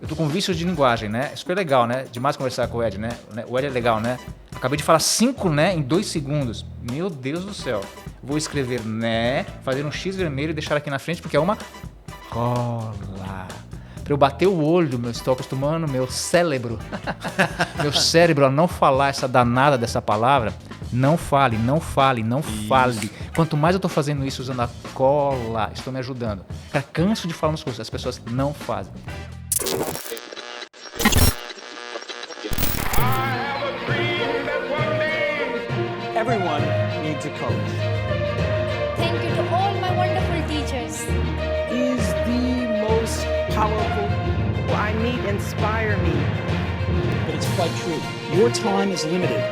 Eu tô com vícios de linguagem, né? Super legal, né? Demais conversar com o Ed, né? O Ed é legal, né? Acabei de falar 5 né em 2 segundos. Meu Deus do céu. Vou escrever né, fazer um X vermelho e deixar aqui na frente porque é uma cola. Pra eu bater o olho, estou acostumando meu cérebro, meu cérebro a não falar essa danada dessa palavra. Não fale, não fale, não fale. Quanto mais eu tô fazendo isso usando a cola, estou me ajudando. Cara, canso de falar umas coisas, as pessoas não fazem. Everyone needs a coach. Thank you to all my wonderful teachers. Is the most powerful. I need inspire me. But it's quite true. Your time is limited.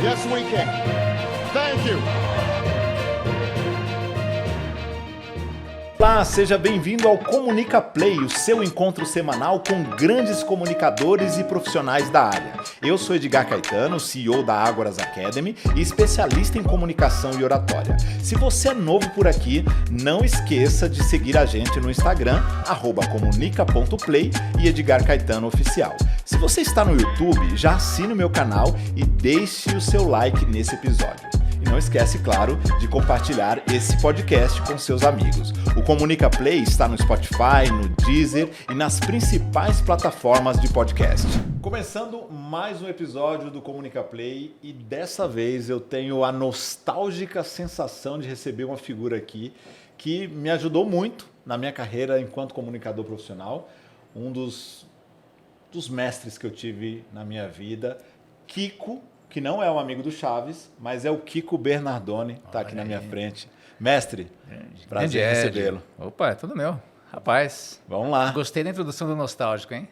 Yes, we can. Thank you. Olá, seja bem-vindo ao Comunica Play, o seu encontro semanal com grandes comunicadores e profissionais da área. Eu sou Edgar Caetano, CEO da Ágoras Academy e especialista em comunicação e oratória. Se você é novo por aqui, não esqueça de seguir a gente no Instagram, @comunica.play e Edgar Caetano Oficial. Se você está no YouTube, já assine o meu canal e deixe o seu like nesse episódio. E não esquece, claro, de compartilhar esse podcast com seus amigos. O Comunica Play está no Spotify, no Deezer e nas principais plataformas de podcast. Começando mais um episódio do Comunica Play e dessa vez eu tenho a nostálgica sensação de receber uma figura aqui que me ajudou muito na minha carreira enquanto comunicador profissional. Um dos mestres que eu tive na minha vida, Kiko, que não é um amigo do Chaves, mas é o Kiko Bernardoni, está aqui na minha frente. Mestre, prazer em recebê-lo. Opa, é tudo meu. Rapaz, vamos lá. Gostei da introdução do nostálgico, hein?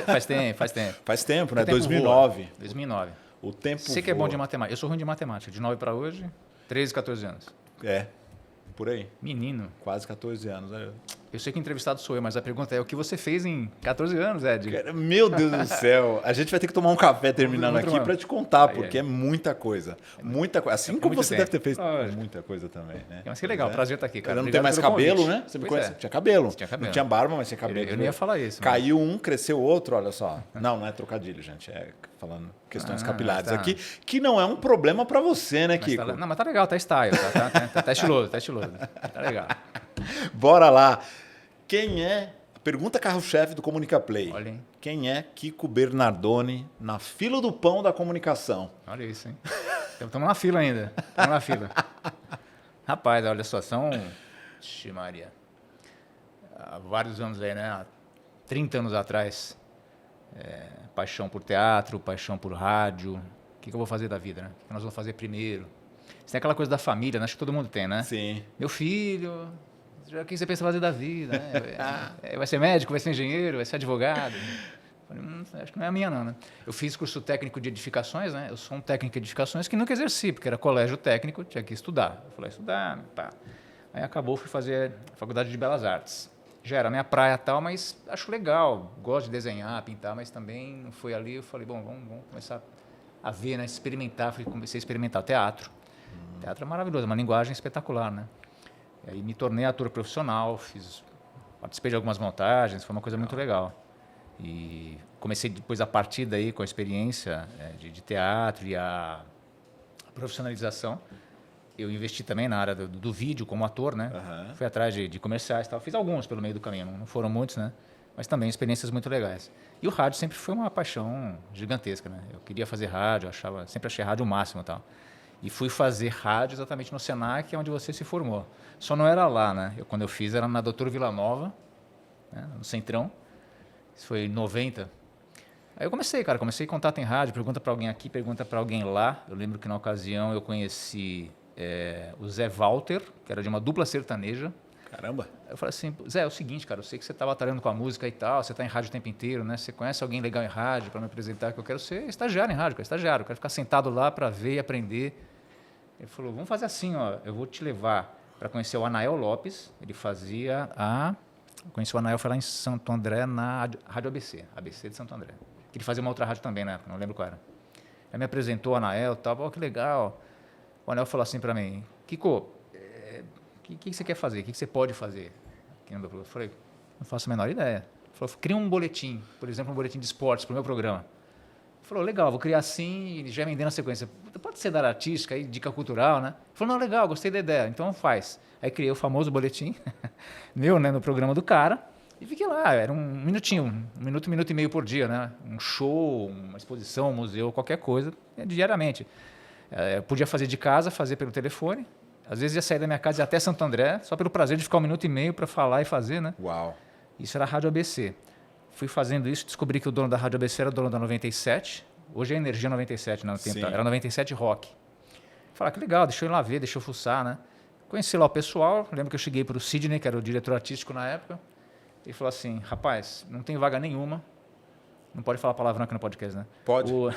Faz tempo. Faz tempo, né? O tempo 2009. voa. 2009. O tempo Você que é bom de matemática. Eu sou ruim de matemática. De 9 para hoje, 13, 14 anos. É, por aí. Menino. Quase 14 anos. Eu sei que o entrevistado sou eu, mas a pergunta é o que você fez em 14 anos, Ed? Meu Deus do céu. A gente vai ter que tomar um café terminando aqui para te contar, porque é muita coisa. Muita coisa. Assim como você deve ter feito muita coisa também, né? Mas que legal, prazer estar aqui, cara. Eu não tenho mais cabelo, né? Você me conhece? Tinha cabelo. Não tinha barba, mas tinha cabelo. Eu não ia falar isso. Caiu um, cresceu outro, olha só. Não é trocadilho, gente. É falando questões capilares aqui, que não é um problema para você, né, Kiko? Não, mas tá legal, tá style, tá estiloso, Tá legal. Bora lá. Quem é, pergunta carro-chefe do Comunica Play. Olha, hein? Quem é Kiko Bernardoni na fila do pão da comunicação? Olha isso, hein? Estamos na fila ainda. Estamos na fila. Rapaz, olha só, são... Ixi, Maria. Há vários anos aí, né? Há 30 anos atrás. Paixão por teatro, paixão por rádio. O que eu vou fazer da vida, né? O que nós vamos fazer primeiro? Isso tem aquela coisa da família, né? Acho que todo mundo tem, né? Sim. Meu filho... O que você pensa fazer da vida, né? Vai ser médico, vai ser engenheiro, vai ser advogado? Falei, acho que não é a minha, não, né? Eu fiz curso técnico de edificações, né? Eu sou um técnico de edificações que nunca exerci, porque era colégio técnico, tinha que estudar. Eu falei, estudar, tá. Aí acabou, fui fazer a Faculdade de Belas Artes. Já era minha praia e tal, mas acho legal. Gosto de desenhar, pintar, mas também não foi ali. Eu falei, bom, vamos começar a ver, né? Experimentar. Comecei a experimentar teatro. Teatro é maravilhoso, é uma linguagem espetacular, né? E aí me tornei ator profissional, participei de algumas montagens, foi uma coisa muito legal. E comecei depois, a partir daí, com a experiência de teatro e a profissionalização, eu investi também na área do vídeo como ator, né? Uhum. Fui atrás de comerciais e tal. Fiz alguns pelo meio do caminho, não foram muitos, né? Mas também experiências muito legais. E o rádio sempre foi uma paixão gigantesca, né? Eu queria fazer rádio, sempre achei rádio o máximo e tal. E fui fazer rádio exatamente no Senac, onde você se formou. Só não era lá, né? Quando eu fiz, era na Doutor Vila Nova, né? No Centrão. Isso foi em 90. Aí eu comecei a contato em rádio, pergunta para alguém aqui, pergunta para alguém lá. Eu lembro que na ocasião eu conheci o Zé Walter, que era de uma dupla sertaneja. Caramba! Eu falei assim, Zé, é o seguinte, cara, eu sei que você está batalhando com a música e tal, você está em rádio o tempo inteiro, né? Você conhece alguém legal em rádio para me apresentar, que eu quero ser estagiário em rádio, eu quero ficar sentado lá para ver e aprender. Ele falou, vamos fazer assim, ó, eu vou te levar para conhecer o Anael Lopes. Ele fazia conheci o Anael, foi lá em Santo André, na Rádio ABC de Santo André. Ele fazia uma outra rádio também, né? Não lembro qual era. Ele me apresentou o Anael e tal, que legal. O Anael falou assim para mim, Kiko, o que você quer fazer? O que você pode fazer? Eu falei, não faço a menor ideia. Falou, cria um boletim, por exemplo, um boletim de esportes para o meu programa. Falou, legal, vou criar assim e já emendei na sequência. Pode ser da área artística, aí, dica cultural, né? Falou, não, legal, gostei da ideia, então faz. Aí criei o famoso boletim meu, né, no programa do cara e fiquei lá, era um minutinho, um minuto e meio por dia, né? Um show, uma exposição, um museu, qualquer coisa, diariamente. Eu podia fazer de casa, fazer pelo telefone. Às vezes ia sair da minha casa e ir até Santo André, só pelo prazer de ficar 1 minuto e meio para falar e fazer, né? Uau. Isso era a Rádio ABC. Fui fazendo isso, descobri que o dono da Rádio ABC era o dono da 97. Hoje é Energia 97, não, era 97 Rock. Falei, que legal, deixa eu ir lá ver, deixa eu fuçar, né? Conheci lá o pessoal, lembro que eu cheguei para o Sidney, que era o diretor artístico na época. Ele falou assim, rapaz, não tem vaga nenhuma. Não pode falar palavrão aqui no podcast, né? Pode. O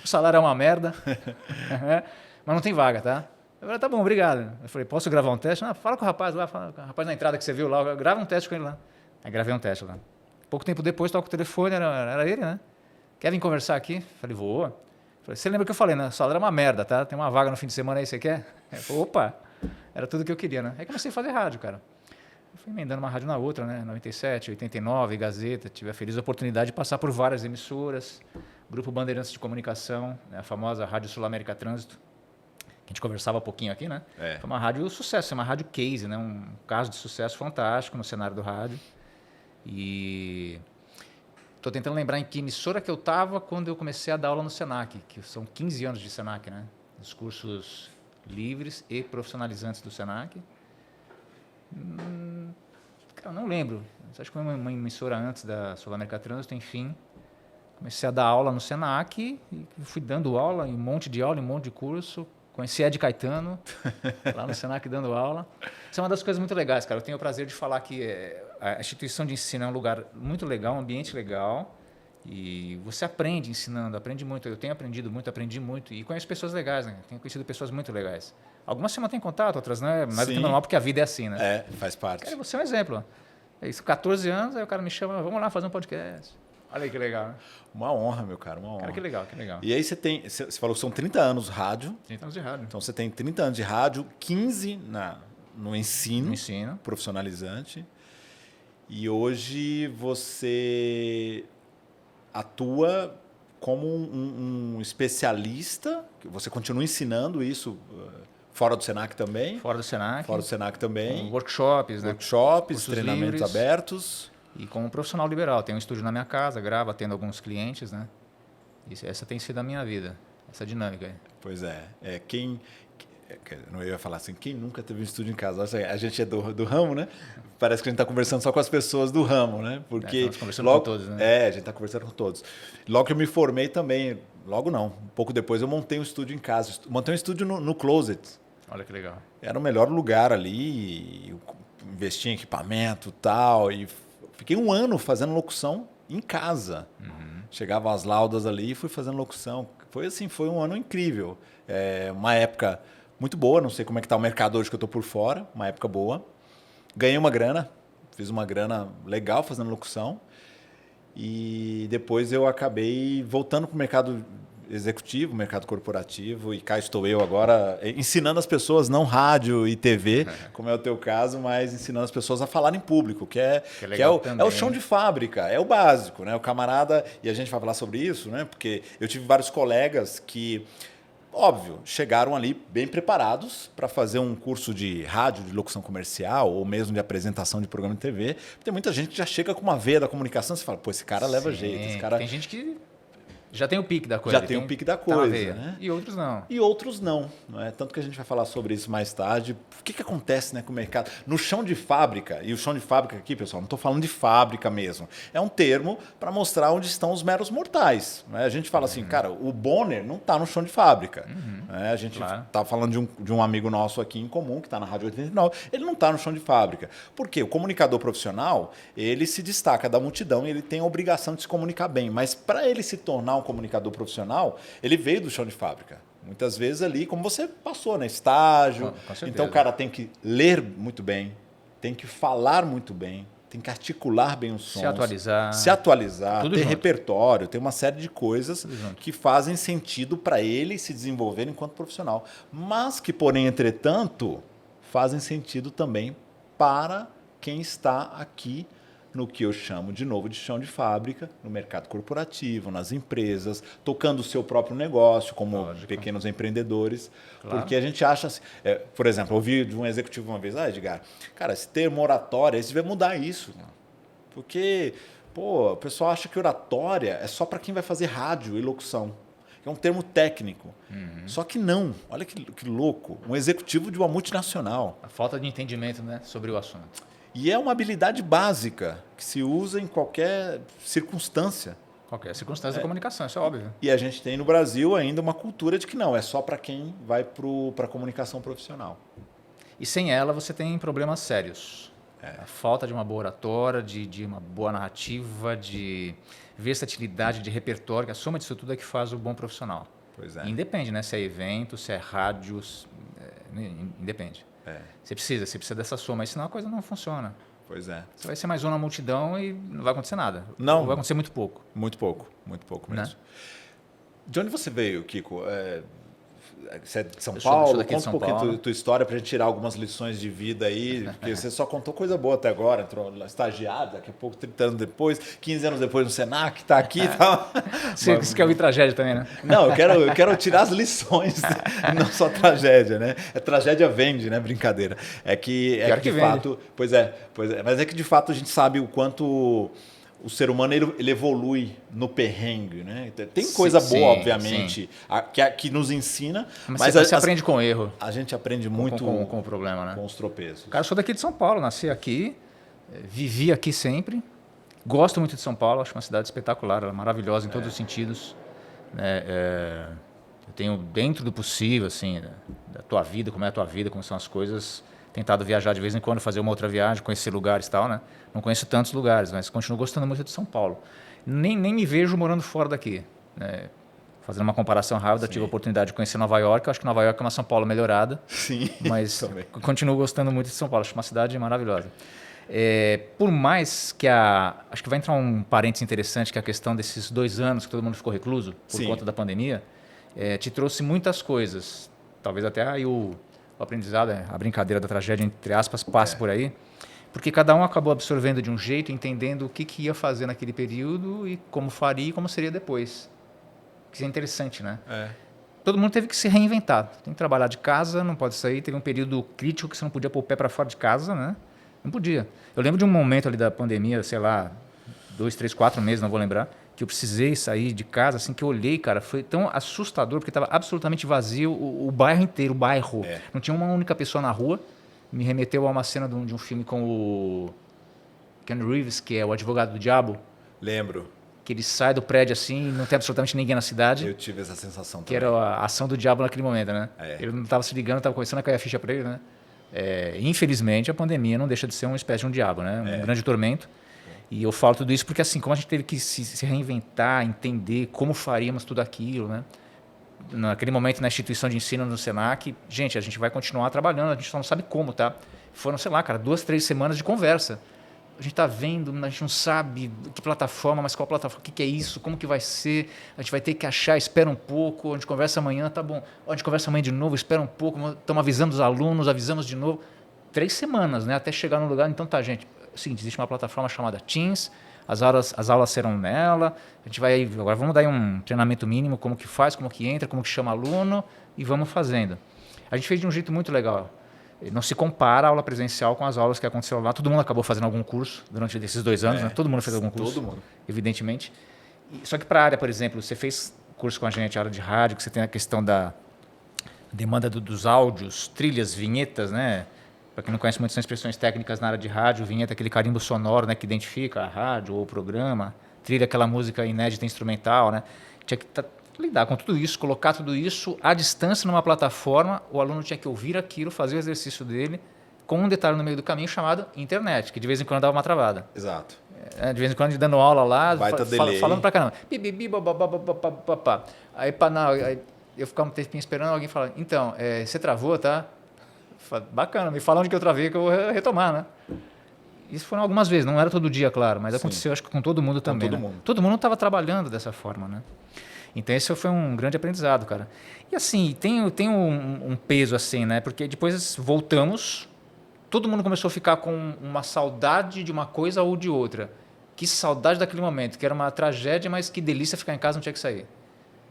salário é uma merda, mas não tem vaga, tá? Eu falei, tá bom, obrigado. Eu falei, posso gravar um teste? Não, fala com o rapaz lá, fala com o rapaz na entrada que você viu lá, grava um teste com ele lá. Aí gravei um teste lá. Pouco tempo depois, toco o telefone, era ele, né? Quer vir conversar aqui? Falei, vou. Falei, você lembra que eu falei, né? O salário é uma merda, tá? Tem uma vaga no fim de semana aí, você quer? Falei, opa, era tudo que eu queria, né? Aí comecei a fazer rádio, cara. Eu fui emendando uma rádio na outra, né? 97, 89, Gazeta. Tive a feliz oportunidade de passar por várias emissoras. Grupo Bandeirantes de Comunicação, né? A famosa Rádio Sul-América Trânsito, que a gente conversava um pouquinho aqui, né? É. Foi uma rádio sucesso, uma rádio case, né? Um caso de sucesso fantástico no cenário do rádio. E estou tentando lembrar em que emissora que eu estava quando eu comecei a dar aula no Senac, que são 15 anos de Senac, né? Os cursos livres e profissionalizantes do Senac. Cara, não lembro. Acho que foi uma emissora antes da Sul-América Trânsito, enfim. Comecei a dar aula no Senac e fui dando aula, um monte de aula, um monte de curso. Conheci Ed Caetano, lá no Senac dando aula. Isso é uma das coisas muito legais, cara. Eu tenho o prazer de falar que a instituição de ensino é um lugar muito legal, um ambiente legal. E você aprende ensinando, aprende muito. Eu tenho aprendido muito, aprendi muito. E conheço pessoas legais, né? Tenho conhecido pessoas muito legais. Algumas você mantém contato, outras não é mais do que normal, porque a vida é assim, né? É, faz parte. Cara, você é um exemplo. É isso, 14 anos, aí o cara me chama, vamos lá fazer um podcast. Olha aí que legal, né? Uma honra, meu cara, uma honra. Cara, que legal, que legal. E aí você falou que são 30 anos rádio. 30 anos de rádio. Então você tem 30 anos de rádio, 15 no ensino, No ensino. profissionalizante. E hoje você atua como um especialista, você continua ensinando isso fora do Senac também? Fora do Senac. Fora do Senac também. Workshops, né? Workshops, Cursos treinamentos livres. abertos. E como profissional liberal. Tenho um estúdio na minha casa, gravo, atendo alguns clientes, né? Essa tem sido a minha vida, essa dinâmica aí. Pois é. Não ia falar assim, quem nunca teve um estúdio em casa? A gente é do ramo, né? Parece que a gente está conversando só com as pessoas do ramo, né? Porque estamos conversando com todos, né? a gente está conversando com todos. Logo que eu me formei também, logo não, um pouco depois eu montei um estúdio em casa. Montei um estúdio no Closet. Olha que legal. Era o melhor lugar ali, eu investi em equipamento e tal, e fiquei 1 ano fazendo locução em casa. Chegava as laudas ali e fui fazendo locução. Foi assim, foi um ano incrível. Uma época muito boa, não sei como é que está o mercado hoje que eu estou por fora, uma época boa. Ganhei uma grana, fiz uma grana legal fazendo locução. E depois eu acabei voltando para o mercado executivo, mercado corporativo, e cá estou eu agora ensinando as pessoas, não rádio e TV, como é o teu caso, mas ensinando as pessoas a falar em público, que é o chão de fábrica, é o básico, né? O camarada, e a gente vai falar sobre isso, né? Porque eu tive vários colegas que, óbvio, chegaram ali bem preparados para fazer um curso de rádio, de locução comercial, ou mesmo de apresentação de programa de TV. Tem muita gente que já chega com uma veia da comunicação, você fala, pô, esse cara leva jeito, esse cara... Tem gente que já tem o pique da coisa. Já tem o pique da coisa, né? E outros não. E outros não é? Tanto que a gente vai falar sobre isso mais tarde. O que acontece, né, com o mercado? No chão de fábrica, e o chão de fábrica aqui, pessoal, não estou falando de fábrica mesmo. É um termo para mostrar onde estão os meros mortais. Né? A gente fala assim, cara, o Bonner não está no chão de fábrica. Né? A gente está falando de um amigo nosso aqui em comum, que está na Rádio 89. Ele não está no chão de fábrica. Por quê? O comunicador profissional, ele se destaca da multidão e ele tem a obrigação de se comunicar bem. Mas para ele se tornar um comunicador profissional, ele veio do chão de fábrica. Muitas vezes ali, como você passou, né? Estágio. Então o cara tem que ler muito bem, tem que falar muito bem, tem que articular bem os sons. Se atualizar, ter repertório, ter uma série de coisas que fazem sentido para ele se desenvolver enquanto profissional. Mas que, porém, entretanto, fazem sentido também para quem está aqui no que eu chamo de novo de chão de fábrica, no mercado corporativo, nas empresas, tocando o seu próprio negócio, como pequenos empreendedores. Claro. Porque a gente acha assim, por exemplo, eu ouvi de um executivo uma vez, Edgar, cara, esse termo oratória, você vai mudar isso. Porque, o pessoal acha que oratória é só para quem vai fazer rádio e locução. É um termo técnico. Só que não. Olha que louco. Um executivo de uma multinacional. A falta de entendimento, né, sobre o assunto. E é uma habilidade básica que se usa em qualquer circunstância. Qualquer circunstância da comunicação, isso é óbvio. E a gente tem no Brasil ainda uma cultura de que não, é só para quem vai para a comunicação profissional. E sem ela você tem problemas sérios. A falta de uma boa oratória, de uma boa narrativa, de versatilidade, de repertório, que a soma disso tudo é que faz o bom profissional. Pois é. Independe, né? Se é evento, se é rádio, independe. Você precisa dessa soma, senão a coisa não funciona. Pois é. Você vai ser mais um na multidão e não vai acontecer nada. Não. Vai acontecer muito pouco. Muito pouco mesmo. Né? De onde você veio, Kiko? Você é de São Paulo? Conta um pouquinho tua história para a gente tirar algumas lições de vida aí, porque você só contou coisa boa até agora, entrou estagiário, daqui a pouco 30 anos depois, 15 anos depois no Senac, está aqui e tal. Você quer ouvir tragédia também, né? Não, eu quero tirar as lições, não só tragédia, né? Tragédia vende, né? Brincadeira. É que de fato, pois é, mas é que de fato a gente sabe o quanto o ser humano ele evolui no perrengue, né? Tem coisa boa, obviamente, que nos ensina, mas você aprende com o erro. A gente aprende muito com o problema, né? Com os tropeços. Cara, eu sou daqui de São Paulo, nasci aqui, vivi aqui sempre, gosto muito de São Paulo, acho uma cidade espetacular, ela é maravilhosa em todos os sentidos. Eu tenho, dentro do possível, assim, da tua vida, como é a tua vida, como são as coisas, tentado viajar de vez em quando, fazer uma outra viagem, conhecer lugares e tal, né? Não conheço tantos lugares, mas continuo gostando muito de São Paulo. Nem me vejo morando fora daqui. Né? Fazendo uma comparação rápida, tive a oportunidade de conhecer Nova York. Eu acho que Nova York é uma São Paulo melhorada. Sim, mas continuo gostando muito de São Paulo. Acho uma cidade maravilhosa. Por mais que acho que vai entrar um parênteses interessante, que é a questão desses 2 anos que todo mundo ficou recluso por conta da pandemia, te trouxe muitas coisas. Talvez até aí o aprendizado, a brincadeira da tragédia, entre aspas, passe por aí. Porque cada um acabou absorvendo de um jeito, entendendo o que ia fazer naquele período e como faria e como seria depois. Isso é interessante, né? Todo mundo teve que se reinventar. Tem que trabalhar de casa, não pode sair. Teve um período crítico que você não podia pôr o pé para fora de casa, né? Não podia. Eu lembro de um momento ali da pandemia, sei lá, 2, 3, 4 meses, não vou lembrar, que eu precisei sair de casa, assim, que eu olhei, cara, foi tão assustador, porque estava absolutamente vazio o bairro inteiro, o bairro. Não tinha uma única pessoa na rua. Me remeteu a uma cena de um filme com o Ken Reeves, que é o advogado do diabo. Lembro. Que ele sai do prédio assim e não tem absolutamente ninguém na cidade. Eu tive essa sensação também. Que era a ação do diabo naquele momento, né? Ele não estava se ligando, estava começando a cair a ficha para ele, né? Infelizmente, a pandemia não deixa de ser uma espécie de um diabo, né? Um grande tormento. E eu falo tudo isso porque, assim, como a gente teve que se reinventar, entender como faríamos tudo aquilo, né? Naquele momento, na instituição de ensino, no Senac, a gente vai continuar trabalhando, a gente só não sabe como, tá? Foram, sei lá, cara, 2, 3 semanas de conversa. A gente está vendo, a gente não sabe que plataforma, mas qual plataforma, o que é isso, como que vai ser, a gente vai ter que achar, espera um pouco, a gente conversa amanhã, tá bom, a gente conversa amanhã de novo, espera um pouco, estamos avisando os alunos, avisamos de novo. 3 semanas, né, até chegar no lugar. Então tá, gente, é o seguinte, existe uma plataforma chamada Teams, as aulas serão nela, a gente vai, agora vamos dar um treinamento mínimo, como que faz, como que entra, como que chama aluno, e vamos fazendo. A gente fez de um jeito muito legal. Não se compara a aula presencial com as aulas que aconteceram lá. Todo mundo acabou fazendo algum curso durante esses 2 anos, né? Todo mundo fez algum curso, todo mundo, evidentemente. Só que para a área, por exemplo, você fez curso com a gente, a área de rádio, que você tem a questão da demanda dos áudios, trilhas, vinhetas, né? Para quem não conhece muito, são expressões técnicas na área de rádio, vinheta, aquele carimbo sonoro, né, que identifica a rádio ou o programa, trilha, aquela música inédita instrumental, né? Tinha que lidar com tudo isso, colocar tudo isso à distância numa plataforma, o aluno tinha que ouvir aquilo, fazer o exercício dele, com um detalhe no meio do caminho chamado internet, que de vez em quando dava uma travada. Exato. De vez em quando, dando aula lá, falando pra caramba. Aí eu ficava um tempinho esperando alguém falar, então, você travou, tá? Bacana, me fala onde que eu travei que eu vou retomar, né? Isso foram algumas vezes, não era todo dia, claro, mas aconteceu, acho que com todo mundo também. Todo mundo estava trabalhando dessa forma, né? Então, esse foi um grande aprendizado, cara. E assim, tem um peso assim, né? Porque depois voltamos todo mundo começou a ficar com uma saudade de uma coisa ou de outra. Que saudade daquele momento, que era uma tragédia, mas que delícia ficar em casa, não tinha que sair.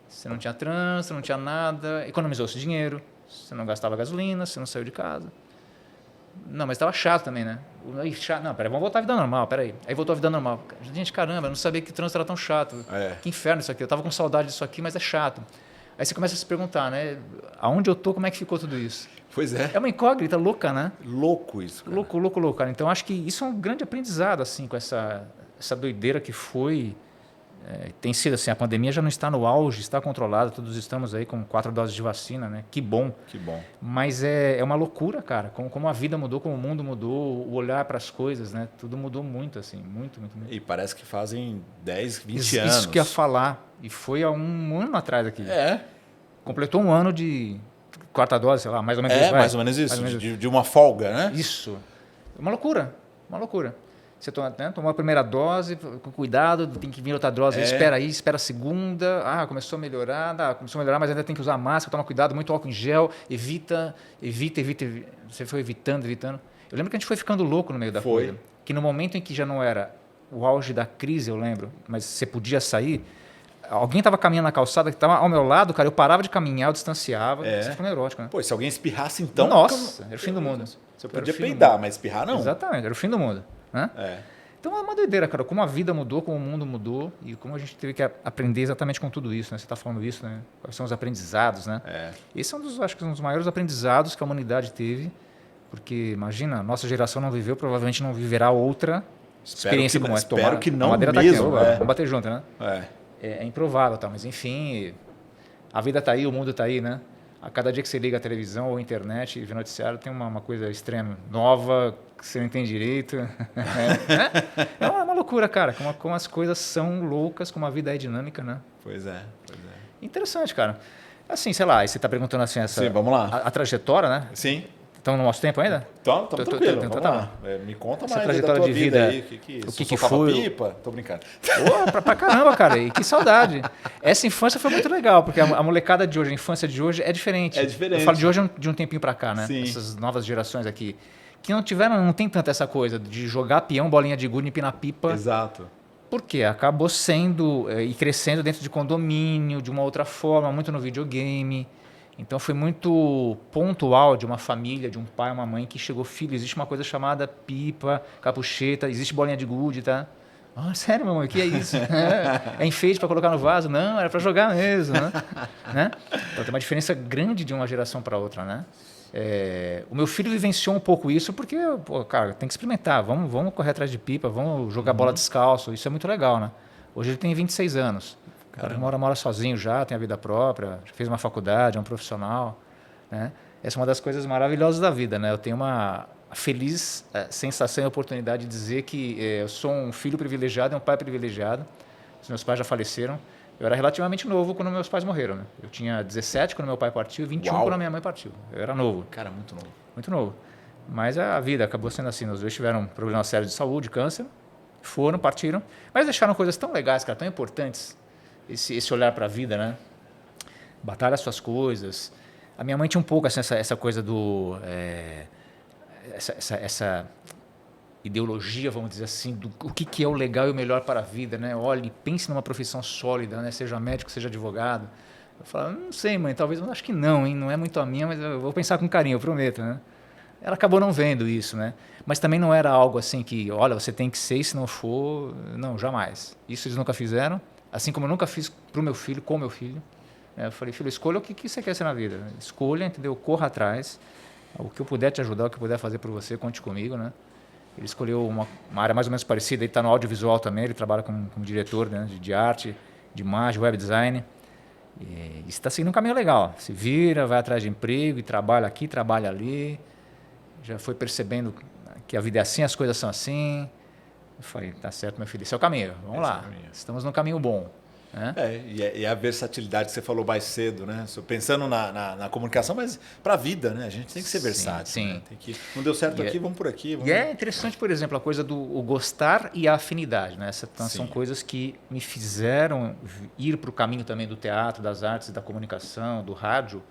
Você não tinha trânsito, não tinha nada, economizou-se dinheiro, você não gastava gasolina, você não saiu de casa. Não, mas estava chato também, né? Chato. Não, peraí, vamos voltar à vida normal, peraí. Aí voltou à vida normal. Gente, caramba, eu não sabia que o trânsito era tão chato. Que inferno isso aqui, eu estava com saudade disso aqui, mas é chato. Aí você começa a se perguntar, né? Aonde eu tô, como é que ficou tudo isso? Pois é. É uma incógnita louca, né? Louco isso, cara. Louco, cara. Então, acho que isso é um grande aprendizado, assim, com essa doideira que foi... tem sido assim, a pandemia já não está no auge, está controlada, todos estamos aí com 4 doses de vacina, né? Que bom. Que bom. Mas é uma loucura, cara, como a vida mudou, como o mundo mudou, o olhar para as coisas, né? Tudo mudou muito, assim, muito. E parece que fazem 10, 20 anos. Isso que eu ia falar, e foi há um ano atrás aqui. É. Completou um ano de 4ª dose, sei lá, mais ou menos isso. Mais ou menos isso, de uma folga, né? Isso. Uma loucura. Você tomou a primeira dose, com cuidado, tem que vir outra dose, espera a segunda, começou a melhorar, mas ainda tem que usar máscara, toma cuidado, muito álcool em gel, evita. Você foi evitando. Eu lembro que a gente foi ficando louco no meio da coisa. Que no momento em que já não era o auge da crise, eu lembro, mas você podia sair, alguém estava caminhando na calçada, que estava ao meu lado, cara, eu parava de caminhar, eu distanciava, você ficou neurótico, né? Pô, se alguém espirrasse então... Nossa, era o fim do mundo. Você podia peidar, mas espirrar não. Exatamente, era o fim do mundo. Né? Então é uma doideira, cara, como a vida mudou, como o mundo mudou e como a gente teve que aprender exatamente com tudo isso, né? Você está falando isso, né? Quais são os aprendizados, né? Esse é acho que um dos maiores aprendizados que a humanidade teve, porque imagina, a nossa geração não viveu, provavelmente não viverá outra experiência como essa. Espero que não mesmo. Vamos bater junto, né? É improvável, tá? Mas enfim, a vida está aí, o mundo está aí, né? A cada dia que você liga a televisão ou a internet e vê noticiário, tem uma coisa extrema, nova, que você não entende direito. É uma loucura, cara, como as coisas são loucas, como a vida é dinâmica, né? Pois é. Interessante, cara. Assim, sei lá, aí você está perguntando assim, Sim, vamos lá. A trajetória, né? Sim. Estamos no nosso tempo ainda? Estamos tranquilo, vamos lá. Me conta mais da tua vida aí. O que foi? Pipa? Tô brincando. Pra caramba, cara. E que saudade. Essa infância foi muito legal, porque a molecada de hoje, a infância de hoje é diferente. Eu falo de hoje de um tempinho pra cá, né? Sim. Essas novas gerações aqui. Que não tem tanta essa coisa de jogar peão, bolinha de gude, empinar pipa. Exato. Porque acabou sendo e crescendo dentro de condomínio, de uma outra forma, muito no videogame. Então foi muito pontual de uma família, de um pai, uma mãe que chegou, filho, existe uma coisa chamada pipa, capucheta, existe bolinha de gude, tá? Sério, mamãe, o que é isso? É enfeite para colocar no vaso? Não, era para jogar mesmo, né? Então tem uma diferença grande de uma geração para outra, né? O meu filho vivenciou um pouco isso porque, cara, tem que experimentar, vamos correr atrás de pipa, vamos jogar bola descalço, isso é muito legal, né? Hoje ele tem 26 anos. O cara mora sozinho já, tem a vida própria, fez uma faculdade, é um profissional, né? Essa é uma das coisas maravilhosas da vida, né? Eu tenho uma feliz sensação e oportunidade de dizer que eu sou um filho privilegiado e um pai privilegiado. Os meus pais já faleceram. Eu era relativamente novo quando meus pais morreram, né? Eu tinha 17 quando meu pai partiu e 21 quando a minha mãe partiu. Eu era novo. Cara, muito novo. Muito novo. Mas a vida acabou sendo assim. Os dois tiveram problemas sérios de saúde, câncer, partiram, mas deixaram coisas tão legais, cara, tão importantes. Esse olhar para a vida, né? Batalha as suas coisas. A minha mãe tinha um pouco assim, essa coisa do... essa ideologia, vamos dizer assim, do o que é o legal e o melhor para a vida, né? Olhe, pense numa profissão sólida, né? Seja médico, seja advogado. Eu falo, não sei, mãe, talvez, acho que não, hein? Não é muito a minha, mas eu vou pensar com carinho, eu prometo, né? Ela acabou não vendo isso, né? Mas também não era algo assim que, olha, você tem que ser, e se não for, não, jamais. Isso eles nunca fizeram. Assim como eu nunca fiz para o meu filho, com o meu filho. Eu falei, filho, escolha o que você quer ser na vida. Escolha, entendeu? Corra atrás. O que eu puder te ajudar, o que eu puder fazer por você, conte comigo, né? Ele escolheu uma área mais ou menos parecida. Ele está no audiovisual também. Ele trabalha como diretor, né, de arte, de imagem, web design. E está seguindo um caminho legal. Se vira, vai atrás de emprego e trabalha aqui, trabalha ali. Já foi percebendo que a vida é assim, as coisas são assim. Eu falei, tá certo, meu filho, esse é o caminho, vamos lá, estamos num caminho bom. Né? E a versatilidade que você falou mais cedo, né? Pensando na comunicação, mas para a vida, né? A gente tem que ser versátil. Sim. Né? Não deu certo aqui, vamos por aqui. E é interessante, por exemplo, a coisa do gostar e a afinidade. Né? São coisas que me fizeram ir para o caminho também do teatro, das artes, da comunicação, do rádio,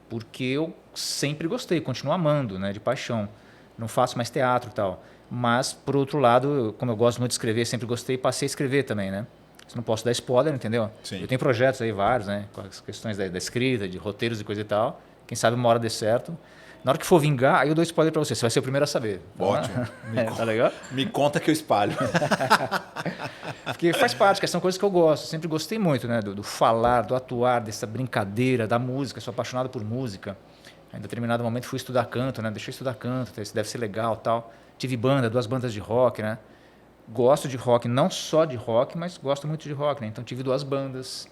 porque eu sempre gostei, continuo amando, né? De paixão. Não faço mais teatro e tal. Mas, por outro lado, como eu gosto muito de escrever, sempre gostei, passei a escrever também, né? Não posso dar spoiler, entendeu? Sim. Eu tenho projetos aí vários, né? Com as questões da escrita, de roteiros e coisa e tal. Quem sabe uma hora dê certo. Na hora que for vingar, aí eu dou spoiler pra você. Você vai ser o primeiro a saber. Ótimo. Tá legal? Me conta que eu espalho. Porque faz parte, que são coisas que eu gosto. Sempre gostei muito, né? Do falar, do atuar, dessa brincadeira, da música. Sou apaixonado por música. Em determinado momento fui estudar canto, né? Deixei estudar canto, isso deve ser legal, tal. Tive banda, 2 bandas de rock, né? Gosto de rock, não só de rock, mas gosto muito de rock, né? Então tive 2 bandas.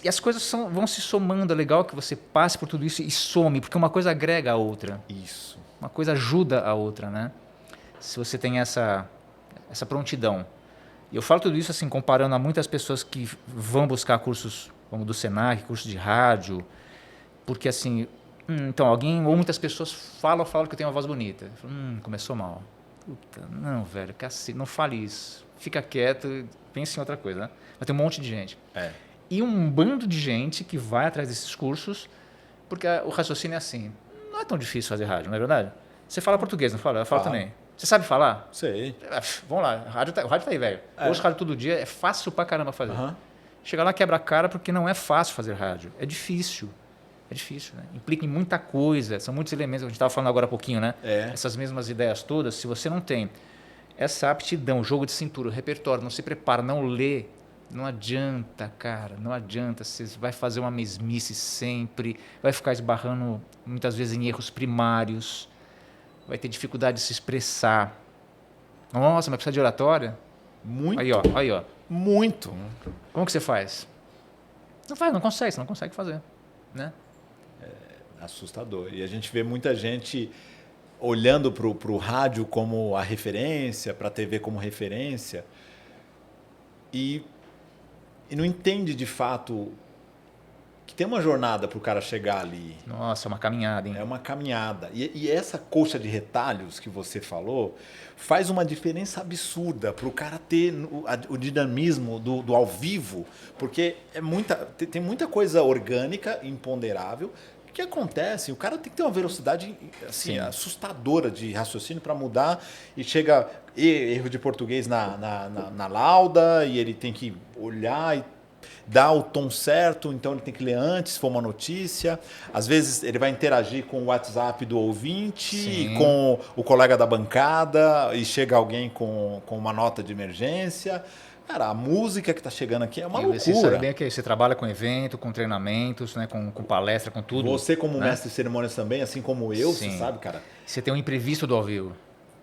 E as coisas vão se somando, é legal que você passe por tudo isso e some, porque uma coisa agrega a outra. Isso. Uma coisa ajuda a outra, né? Se você tem essa prontidão. E eu falo tudo isso assim, comparando a muitas pessoas que vão buscar cursos como do Senac, cursos de rádio, porque assim, então alguém ou muitas pessoas falam que eu tenho uma voz bonita. Eu falo, começou mal. Puta, não, velho, cacete, não fale isso. Fica quieto, pense em outra coisa, né? Mas tem um monte de gente. E um bando de gente que vai atrás desses cursos, porque o raciocínio é assim, não é tão difícil fazer rádio, não é verdade? Você fala português, não fala? Eu falo também. Você sabe falar? Sei. Vamos lá, o rádio tá aí, velho. Hoje rádio todo dia, é fácil pra caramba fazer. Chega lá, quebra a cara, porque não é fácil fazer rádio. É difícil. É difícil, né? Implica em muita coisa, são muitos elementos, a gente estava falando agora há pouquinho, né? Essas mesmas ideias todas, se você não tem essa aptidão, jogo de cintura, repertório, não se prepara, não lê, não adianta, cara, não adianta. Você vai fazer uma mesmice sempre, vai ficar esbarrando muitas vezes em erros primários, vai ter dificuldade de se expressar. Nossa, mas precisa de oratória? Muito. Aí, ó. Muito. Como que você faz? Não consegue, você não consegue fazer, né? Assustador. E a gente vê muita gente olhando para o rádio como a referência, para a TV como referência, e não entende de fato que tem uma jornada para o cara chegar ali. Nossa, é uma caminhada, hein? É uma caminhada. E essa coxa de retalhos que você falou faz uma diferença absurda para o cara ter o dinamismo do ao vivo, porque tem muita coisa orgânica, imponderável, que acontece. O cara tem que ter uma velocidade assim, assustadora de raciocínio para mudar, e chega erro de português na lauda, e ele tem que olhar e dar o tom certo, então ele tem que ler antes, se for uma notícia. Às vezes ele vai interagir com o WhatsApp do ouvinte, com o colega da bancada, e chega alguém com uma nota de emergência. Cara, a música que está chegando aqui é uma loucura. Você sabe bem que você trabalha com evento, com treinamentos, né, com palestra, com tudo. Você como mestre de cerimônias também, assim como eu, você sabe, cara. Você tem um imprevisto do ao vivo.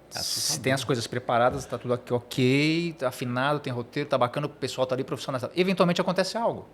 Se tem as coisas preparadas, está tudo aqui ok, tá afinado, tem roteiro, tá bacana, o pessoal tá ali profissional. Eventualmente acontece algo.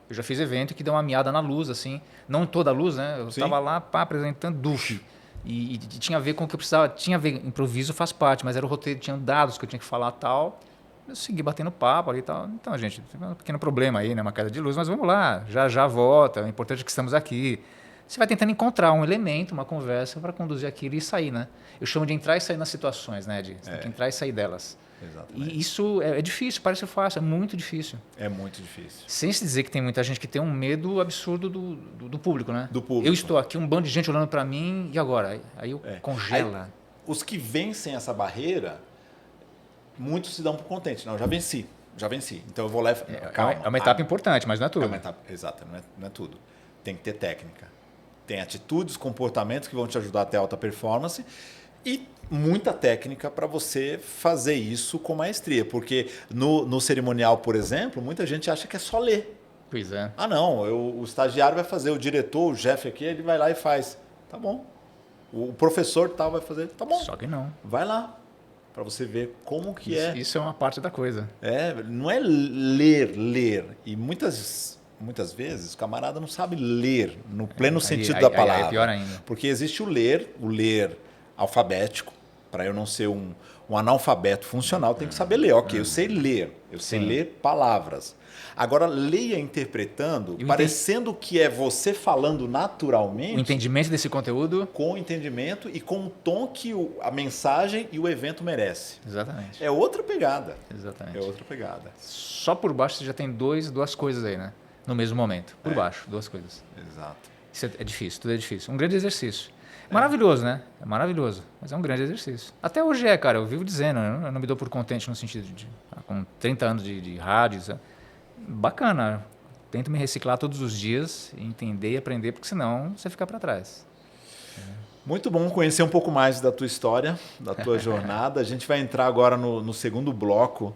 Eu já fiz evento que deu uma miada na luz, assim. Não toda a luz, né? Eu estava lá apresentando DUF. E tinha a ver com o que eu precisava. Tinha a ver, improviso faz parte, mas era o roteiro, tinha dados que eu tinha que falar tal. Eu segui batendo papo ali e tal. Então, gente, tem um pequeno problema aí, né? Uma queda de luz, mas vamos lá. Já volta. O importante é que estamos aqui. Você vai tentando encontrar um elemento, uma conversa para conduzir aquilo e sair, né? Eu chamo de entrar e sair nas situações, né, Ed? Você tem que entrar e sair delas. Exatamente. E isso é difícil, parece fácil, é muito difícil. É muito difícil. Sem se dizer que tem muita gente que tem um medo absurdo do público, né? Do público. Eu estou aqui, um bando de gente olhando para mim, e agora? Aí eu congela. Aí, os que vencem essa barreira, muitos se dão por contentes. Não, já venci. Então eu vou lá e... Calma. É uma etapa importante, mas não é tudo. É uma etapa, exato, não é tudo. Tem que ter técnica. Tem atitudes, comportamentos que vão te ajudar a ter alta performance e muita técnica para você fazer isso com maestria. Porque no cerimonial, por exemplo, muita gente acha que é só ler. Pois é. Ah, não, o estagiário vai fazer, o diretor, o chefe aqui, ele vai lá e faz. Tá bom. O professor tal vai fazer. Tá bom. Só que não. Vai lá, para você ver como que é. Isso é uma parte da coisa. Não é ler. E muitas vezes o camarada não sabe ler no pleno sentido da palavra. É pior ainda. Porque existe o ler alfabético. Para eu não ser um analfabeto funcional, tem que saber ler. Ok, eu sei ler. Eu sei ler palavras. Agora, leia interpretando, parecendo que é você falando naturalmente. O entendimento desse conteúdo. Com o entendimento e com o tom que a mensagem e o evento merece. Exatamente. É outra pegada. Exatamente. É outra pegada. Só por baixo você já tem duas coisas aí, né? No mesmo momento. Por baixo, 2 coisas. Exato. Isso é difícil, tudo é difícil. Um grande exercício. Maravilhoso, né? É maravilhoso, mas é um grande exercício. Até hoje cara, eu vivo dizendo, eu não me dou por contente no sentido de com 30 anos de rádio, bacana. Tento me reciclar todos os dias, entender e aprender, porque senão você fica para trás. Muito bom conhecer um pouco mais da tua história, da tua jornada. A gente vai entrar agora no segundo bloco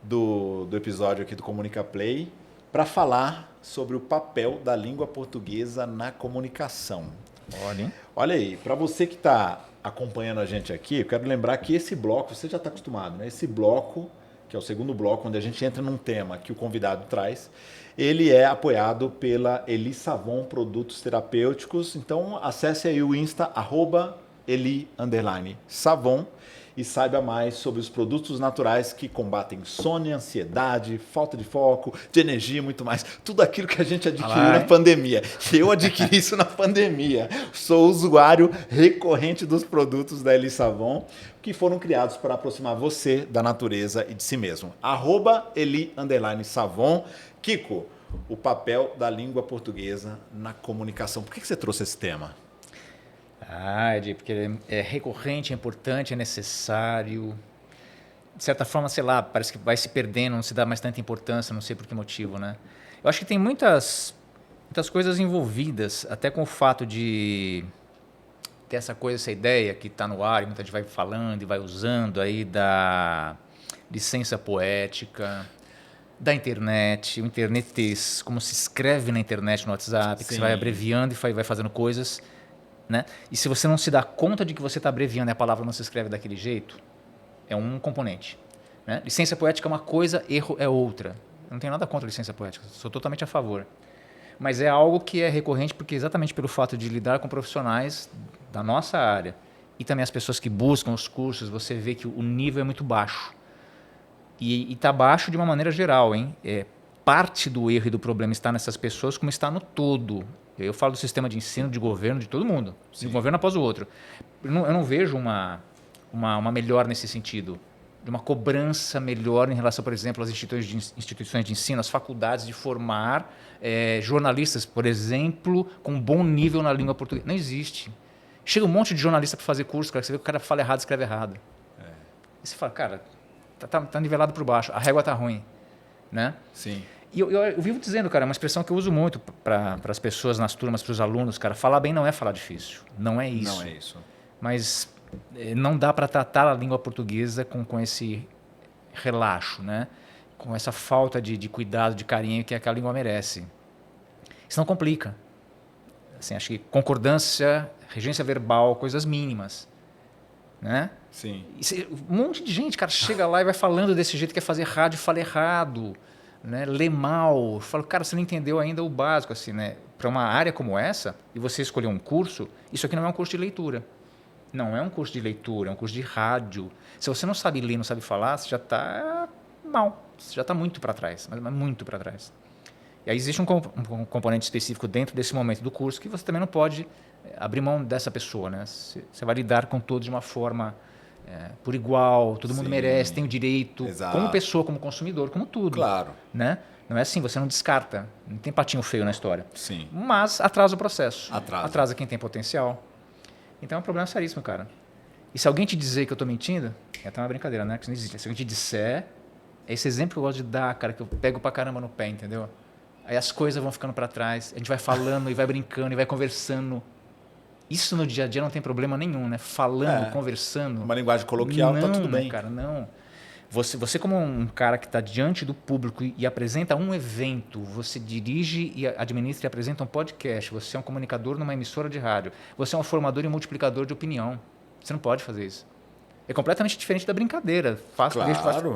do episódio aqui do Comunica Play para falar sobre o papel da língua portuguesa na comunicação. Olha aí, para você que está acompanhando a gente aqui, eu quero lembrar que esse bloco, você já está acostumado, né? Esse bloco, que é o segundo bloco, onde a gente entra num tema que o convidado traz, ele é apoiado pela Eli Savon Produtos Terapêuticos. Então, acesse aí o Insta, @Eli_Savon, e saiba mais sobre os produtos naturais que combatem insônia, ansiedade, falta de foco, de energia e muito mais. Tudo aquilo que a gente adquiriu na pandemia. Eu adquiri isso na pandemia. Sou usuário recorrente dos produtos da Eli Savon, que foram criados para aproximar você da natureza e de si mesmo. @Eli_Savon. Kiko, o papel da língua portuguesa na comunicação. Por que você trouxe esse tema? Edi, porque é recorrente, é importante, é necessário. De certa forma, sei lá, parece que vai se perdendo, não se dá mais tanta importância, não sei por que motivo, né? Eu acho que tem muitas coisas envolvidas, até com o fato de ter essa coisa, essa ideia que está no ar, e muita gente vai falando e vai usando aí da licença poética, da internet, o internetês, como se escreve na internet, no WhatsApp, que você vai abreviando e vai fazendo coisas, né? E se você não se dá conta de que você está abreviando e a palavra não se escreve daquele jeito, é um componente, né? Licença poética é uma coisa, erro é outra. Eu não tenho nada contra a licença poética, sou totalmente a favor. Mas é algo que é recorrente porque exatamente pelo fato de lidar com profissionais da nossa área e também as pessoas que buscam os cursos, você vê que o nível é muito baixo. E está baixo de uma maneira geral, hein? Parte do erro e do problema está nessas pessoas como está no todo. Eu falo do sistema de ensino, de governo, de todo mundo. De um governo após o outro. Eu não vejo uma melhor nesse sentido. De uma cobrança melhor em relação, por exemplo, às instituições de ensino, às faculdades de formar jornalistas, por exemplo, com um bom nível na língua portuguesa. Não existe. Chega um monte de jornalista para fazer curso, cara, você vê que o cara fala errado, escreve errado. E você fala, cara, tá nivelado por baixo, a régua tá ruim, né? Sim. E eu vivo dizendo, cara, é uma expressão que eu uso muito para as pessoas nas turmas, para os alunos, cara, falar bem não é falar difícil, não é isso. Não é isso. Mas não dá para tratar a língua portuguesa com esse relaxo, né? Com essa falta de cuidado, de carinho que a língua merece. Isso não complica. Assim, acho que concordância, regência verbal, coisas mínimas, né? Sim. Um monte de gente, cara, chega lá e vai falando desse jeito, quer fazer rádio e fala errado, né? Lê mal. Fala, cara, você não entendeu ainda o básico, assim, né? Para uma área como essa, e você escolher um curso, isso aqui não é um curso de leitura. Não é um curso de leitura, é um curso de rádio. Se você não sabe ler, não sabe falar, você já está mal. Você já está muito para trás, mas muito para trás. E aí existe um componente específico dentro desse momento do curso que você também não pode abrir mão dessa pessoa, né? Você vai lidar com todos de uma forma por igual, todo mundo merece, tem o direito, como pessoa, como consumidor, como tudo. Claro. Né? Não é assim, você não descarta, não tem patinho feio na história. Sim. Mas atrasa o processo. Atrasa Quem tem potencial. Então é um problema seríssimo, cara. E se alguém te dizer que eu estou mentindo, é até uma brincadeira, né? Que isso não existe. Se alguém te disser, é esse exemplo que eu gosto de dar, cara, que eu pego pra caramba no pé, entendeu? Aí as coisas vão ficando para trás, a gente vai falando e vai brincando e vai conversando. Isso no dia a dia não tem problema nenhum, né? Falando, conversando. Uma linguagem coloquial, tá tudo bem. Cara, não. Você como um cara que está diante do público e apresenta um evento, você dirige e administra e apresenta um podcast, você é um comunicador numa emissora de rádio, você é um formador e um multiplicador de opinião. Você não pode fazer isso. É completamente diferente da brincadeira. Faço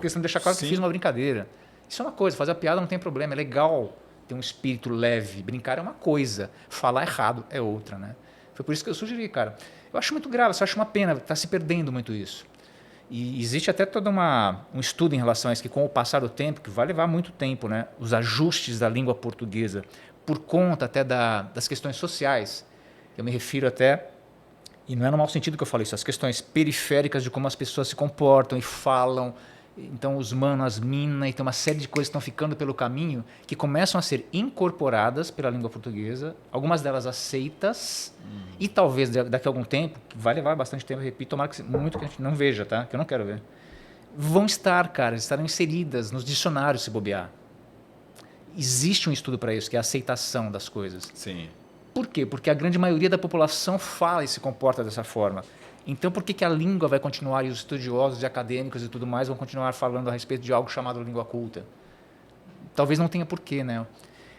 questão de deixar claro que fiz uma brincadeira. Isso é uma coisa, fazer a piada não tem problema, é legal ter um espírito leve. Brincar é uma coisa, falar errado é outra, né? Foi por isso que eu sugeri, cara. Eu acho muito grave, eu acho uma pena, está se perdendo muito isso. E existe até todo um estudo em relação a isso, que com o passar do tempo, que vai levar muito tempo, né? Os ajustes da língua portuguesa, por conta até das questões sociais, eu me refiro até, e não é no mau sentido que eu falo isso, as questões periféricas de como as pessoas se comportam e falam, Então, os manos, as minas, e tem uma série de coisas que estão ficando pelo caminho que começam a ser incorporadas pela língua portuguesa, algumas delas aceitas, e talvez daqui a algum tempo, que vai levar bastante tempo, repito, tomara que muito que a gente não veja, tá? Que eu não quero ver. Vão estar, cara, estarão inseridas nos dicionários se bobear. Existe um estudo para isso, que é a aceitação das coisas. Sim. Por quê? Porque a grande maioria da população fala e se comporta dessa forma. Então, por que a língua vai continuar, e os estudiosos e acadêmicos e tudo mais vão continuar falando a respeito de algo chamado língua culta? Talvez não tenha porquê, né?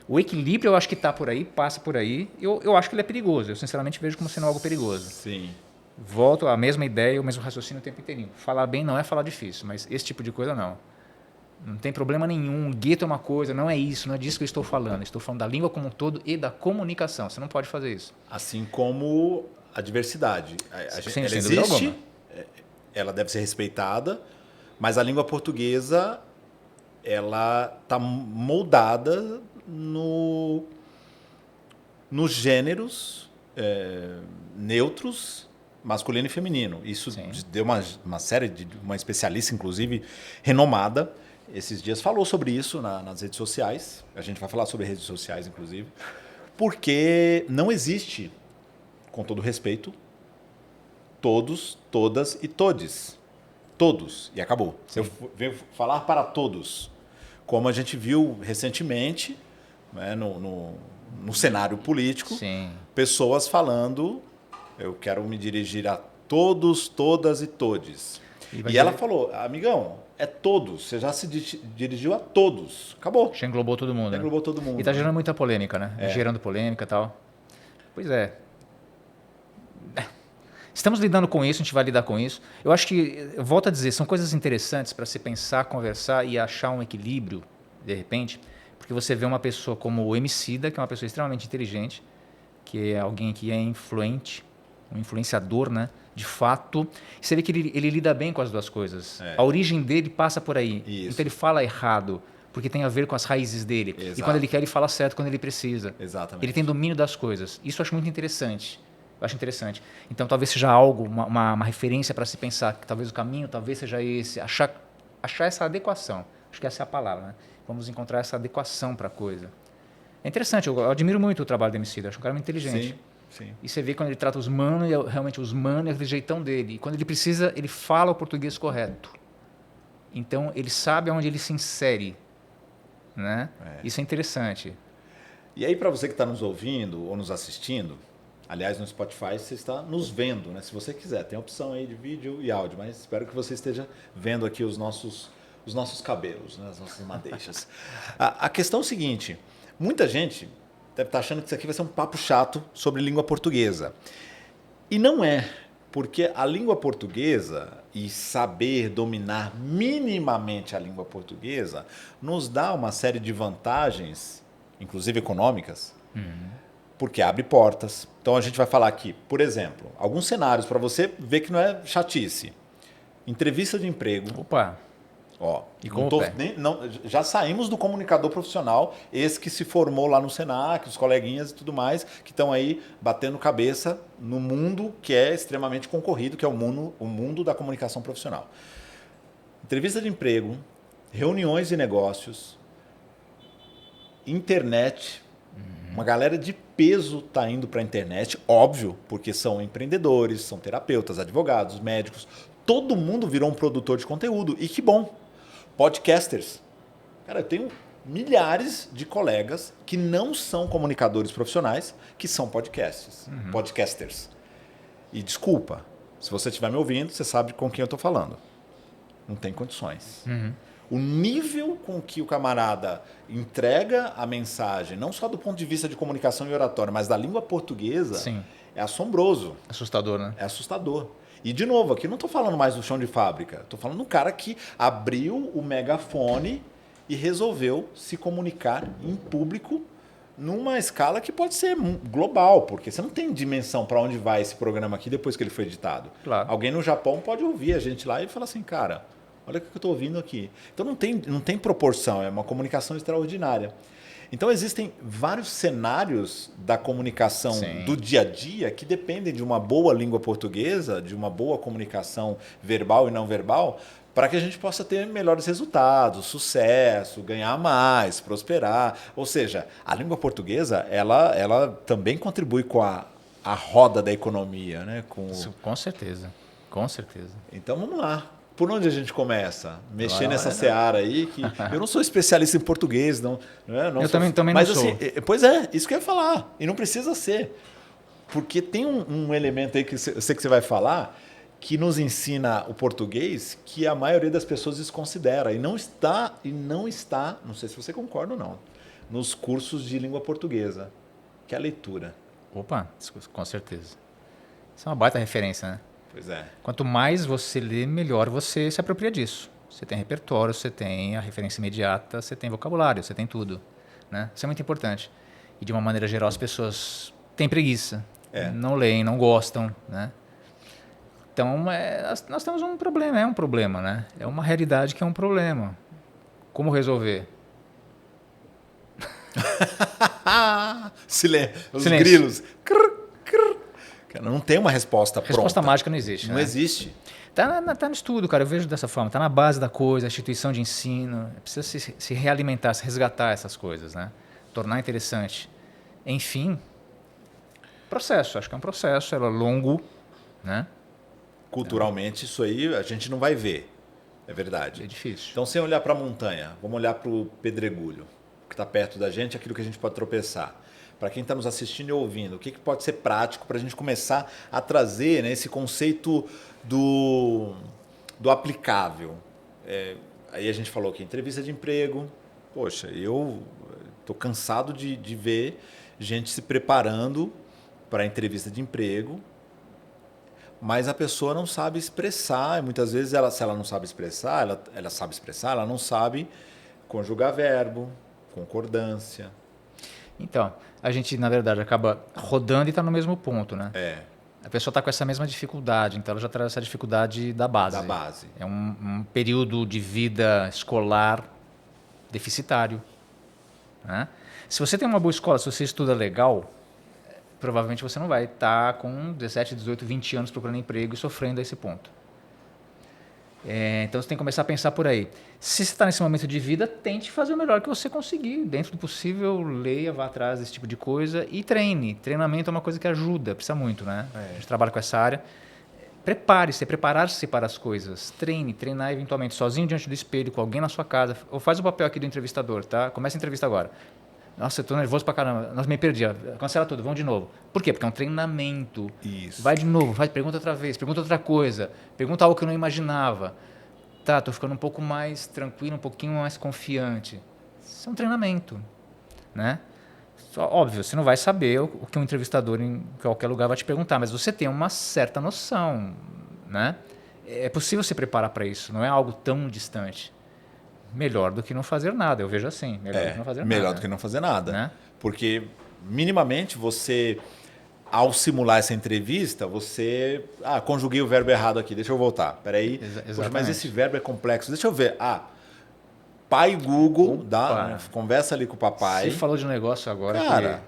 O equilíbrio eu acho que está por aí, passa por aí. Eu acho que ele é perigoso. Eu, sinceramente, vejo como sendo algo perigoso. Sim. Volto à mesma ideia, o mesmo raciocínio o tempo inteirinho. Falar bem não é falar difícil, mas esse tipo de coisa não. Não tem problema nenhum. Gueto é uma coisa, não é isso, não é disso que eu estou falando. Estou falando da língua como um todo e da comunicação. Você não pode fazer isso. Assim como a diversidade. Ela sem dúvida existe, alguma. ela deve ser respeitada, mas a língua portuguesa ela está moldada nos gêneros neutros, masculino e feminino. Isso Sim. deu uma série de uma especialista, inclusive, renomada, esses dias falou sobre isso nas redes sociais. A gente vai falar sobre redes sociais, inclusive, porque não existe, com todo respeito, todos, todas e todes. Todos. E acabou. Sim. Eu venho falar para todos. Como a gente viu recentemente, né, no cenário político, Sim. pessoas falando, eu quero me dirigir a todos, todas e todes. E ela falou, amigão, é todos. Você já se dirigiu a todos. Acabou. Já englobou todo mundo. Já englobou todo mundo. E está gerando muita polêmica, né? Gerando polêmica e tal. Pois é. Estamos lidando com isso, a gente vai lidar com isso. Eu acho que, eu volto a dizer, são coisas interessantes para se pensar, conversar e achar um equilíbrio, de repente, porque você vê uma pessoa como o Emicida, que é uma pessoa extremamente inteligente, que é alguém que é influente, um influenciador, né? De fato. E você vê que ele lida bem com as duas coisas. A origem dele passa por aí. Isso. Então ele fala errado, porque tem a ver com as raízes dele. Exato. E quando ele quer, ele fala certo quando ele precisa. Exatamente. Ele tem domínio das coisas. Isso eu acho muito interessante. Eu acho interessante. Então, talvez seja algo, uma referência para se pensar, que talvez o caminho talvez seja esse, achar essa adequação. Acho que essa é a palavra, né? Vamos encontrar essa adequação para a coisa. É interessante, eu admiro muito o trabalho do Emicida, acho um cara muito inteligente. Sim. E você vê quando ele trata os manos, realmente os manos, aquele jeitão dele. E quando ele precisa, ele fala o português correto. Então, ele sabe aonde ele se insere. Né? Isso é interessante. E aí, para você que está nos ouvindo ou nos assistindo, aliás, no Spotify você está nos vendo, né? Se você quiser, tem a opção aí de vídeo e áudio, mas espero que você esteja vendo aqui os nossos cabelos, né? As nossas madeixas. A questão é o seguinte, muita gente deve estar achando que isso aqui vai ser um papo chato sobre língua portuguesa. E não é, porque a língua portuguesa e saber dominar minimamente a língua portuguesa nos dá uma série de vantagens, inclusive econômicas, porque abre portas. Então a gente vai falar aqui, por exemplo, alguns cenários para você ver que não é chatice. Entrevista de emprego. Opa! Ó, E não com tô, o pé. já saímos do comunicador profissional, esse que se formou lá no Senac, os coleguinhas e tudo mais, que estão aí batendo cabeça no mundo que é extremamente concorrido, que é o mundo da comunicação profissional. Entrevista de emprego, reuniões de negócios, internet. Uma galera de peso está indo para a internet, óbvio, porque são empreendedores, são terapeutas, advogados, médicos. Todo mundo virou um produtor de conteúdo. E que bom. Podcasters. Cara, eu tenho milhares de colegas que não são comunicadores profissionais, que são podcasters. E desculpa, se você estiver me ouvindo, você sabe com quem eu estou falando. Não tem condições. O nível com que o camarada entrega a mensagem, não só do ponto de vista de comunicação e oratória, mas da língua portuguesa, Sim. é assombroso. Assustador, né? É assustador. E, de novo, aqui não estou falando mais do chão de fábrica. Estou falando do cara que abriu o megafone e resolveu se comunicar em público numa escala que pode ser global, porque você não tem dimensão para onde vai esse programa aqui depois que ele foi editado. Claro. Alguém no Japão pode ouvir a gente lá e falar assim, cara, olha o que eu estou ouvindo aqui. Então não tem proporção, é uma comunicação extraordinária. Então existem vários cenários da comunicação Sim. do dia a dia que dependem de uma boa língua portuguesa, de uma boa comunicação verbal e não verbal, para que a gente possa ter melhores resultados, sucesso, ganhar mais, prosperar. Ou seja, a língua portuguesa, ela também contribui com a roda da economia, né? Com certeza, com certeza. Então vamos lá. Por onde a gente começa? Mexer nessa seara aí, que eu não sou especialista em português, não. Eu também mas, não sou. Assim, pois é, isso que eu ia falar. E não precisa ser. Porque tem um elemento aí que eu sei que você vai falar, que nos ensina o português, que a maioria das pessoas desconsidera. E não está, não sei se você concorda ou não, nos cursos de língua portuguesa, que é a leitura. Opa, com certeza. Isso é uma baita referência, né? Pois é. Quanto mais você lê, melhor você se apropria disso. Você tem repertório, você tem a referência imediata, você tem vocabulário, você tem tudo, né? Isso é muito importante. E de uma maneira geral, as pessoas têm preguiça, não leem, não gostam, né? Então, nós temos um problema, né? É uma realidade que é um problema. Como resolver? Silêncio. Os Silêncio. grilos. Não tem uma resposta pronta. Resposta mágica não existe. Não existe. Tá no estudo, cara. Eu vejo dessa forma. Tá na base da coisa, a instituição de ensino. Precisa se realimentar, se resgatar essas coisas, né? Tornar interessante. Enfim, processo. Acho que é um processo. É longo, né? Culturalmente, isso aí a gente não vai ver. É verdade. É difícil. Então, sem olhar para a montanha, vamos olhar para o pedregulho, que está perto da gente, aquilo que a gente pode tropeçar. Para quem está nos assistindo e ouvindo, o que pode ser prático para a gente começar a trazer, né, esse conceito do aplicável? Aí a gente falou que entrevista de emprego. Poxa, eu estou cansado de ver gente se preparando para a entrevista de emprego, mas a pessoa não sabe expressar. E muitas vezes, se ela não sabe expressar, ela sabe expressar, ela não sabe conjugar verbo, concordância. Então, a gente, na verdade, acaba rodando e está no mesmo ponto, né? A pessoa está com essa mesma dificuldade, então ela já traz essa dificuldade da base. É um período de vida escolar deficitário, né? Se você tem uma boa escola, se você estuda legal, provavelmente você não vai estar com 17, 18, 20 anos procurando emprego e sofrendo a esse ponto. Então você tem que começar a pensar por aí. Se você está nesse momento de vida, tente fazer o melhor que você conseguir. Dentro do possível, leia, vá atrás desse tipo de coisa e treine. Treinamento é uma coisa que ajuda, precisa muito, né? A gente trabalha com essa área. Prepare-se, preparar-se para as coisas. Treinar eventualmente sozinho diante do espelho, com alguém na sua casa. Ou faz o papel aqui do entrevistador, tá? Começa a entrevista agora. Nossa, eu estou nervoso pra caramba. Nossa, me perdi. Cancela tudo, vamos de novo. Por quê? Porque é um treinamento. Isso. Vai de novo, pergunta outra vez, pergunta outra coisa, pergunta algo que eu não imaginava. Tá, estou ficando um pouco mais tranquilo, um pouquinho mais confiante. Isso é um treinamento, né? Óbvio, você não vai saber o que um entrevistador em qualquer lugar vai te perguntar, mas você tem uma certa noção, né? É possível se preparar para isso, não é algo tão distante. Melhor do que não fazer nada, eu vejo assim. Melhor do que não fazer nada. Melhor do que não fazer nada. Né? Porque, minimamente, você, ao simular essa entrevista, você... conjuguei o verbo errado aqui, deixa eu voltar. Peraí, poxa, mas esse verbo é complexo. Deixa eu ver. Pai Google, conversa ali com o papai. Você falou de um negócio agora. Cara,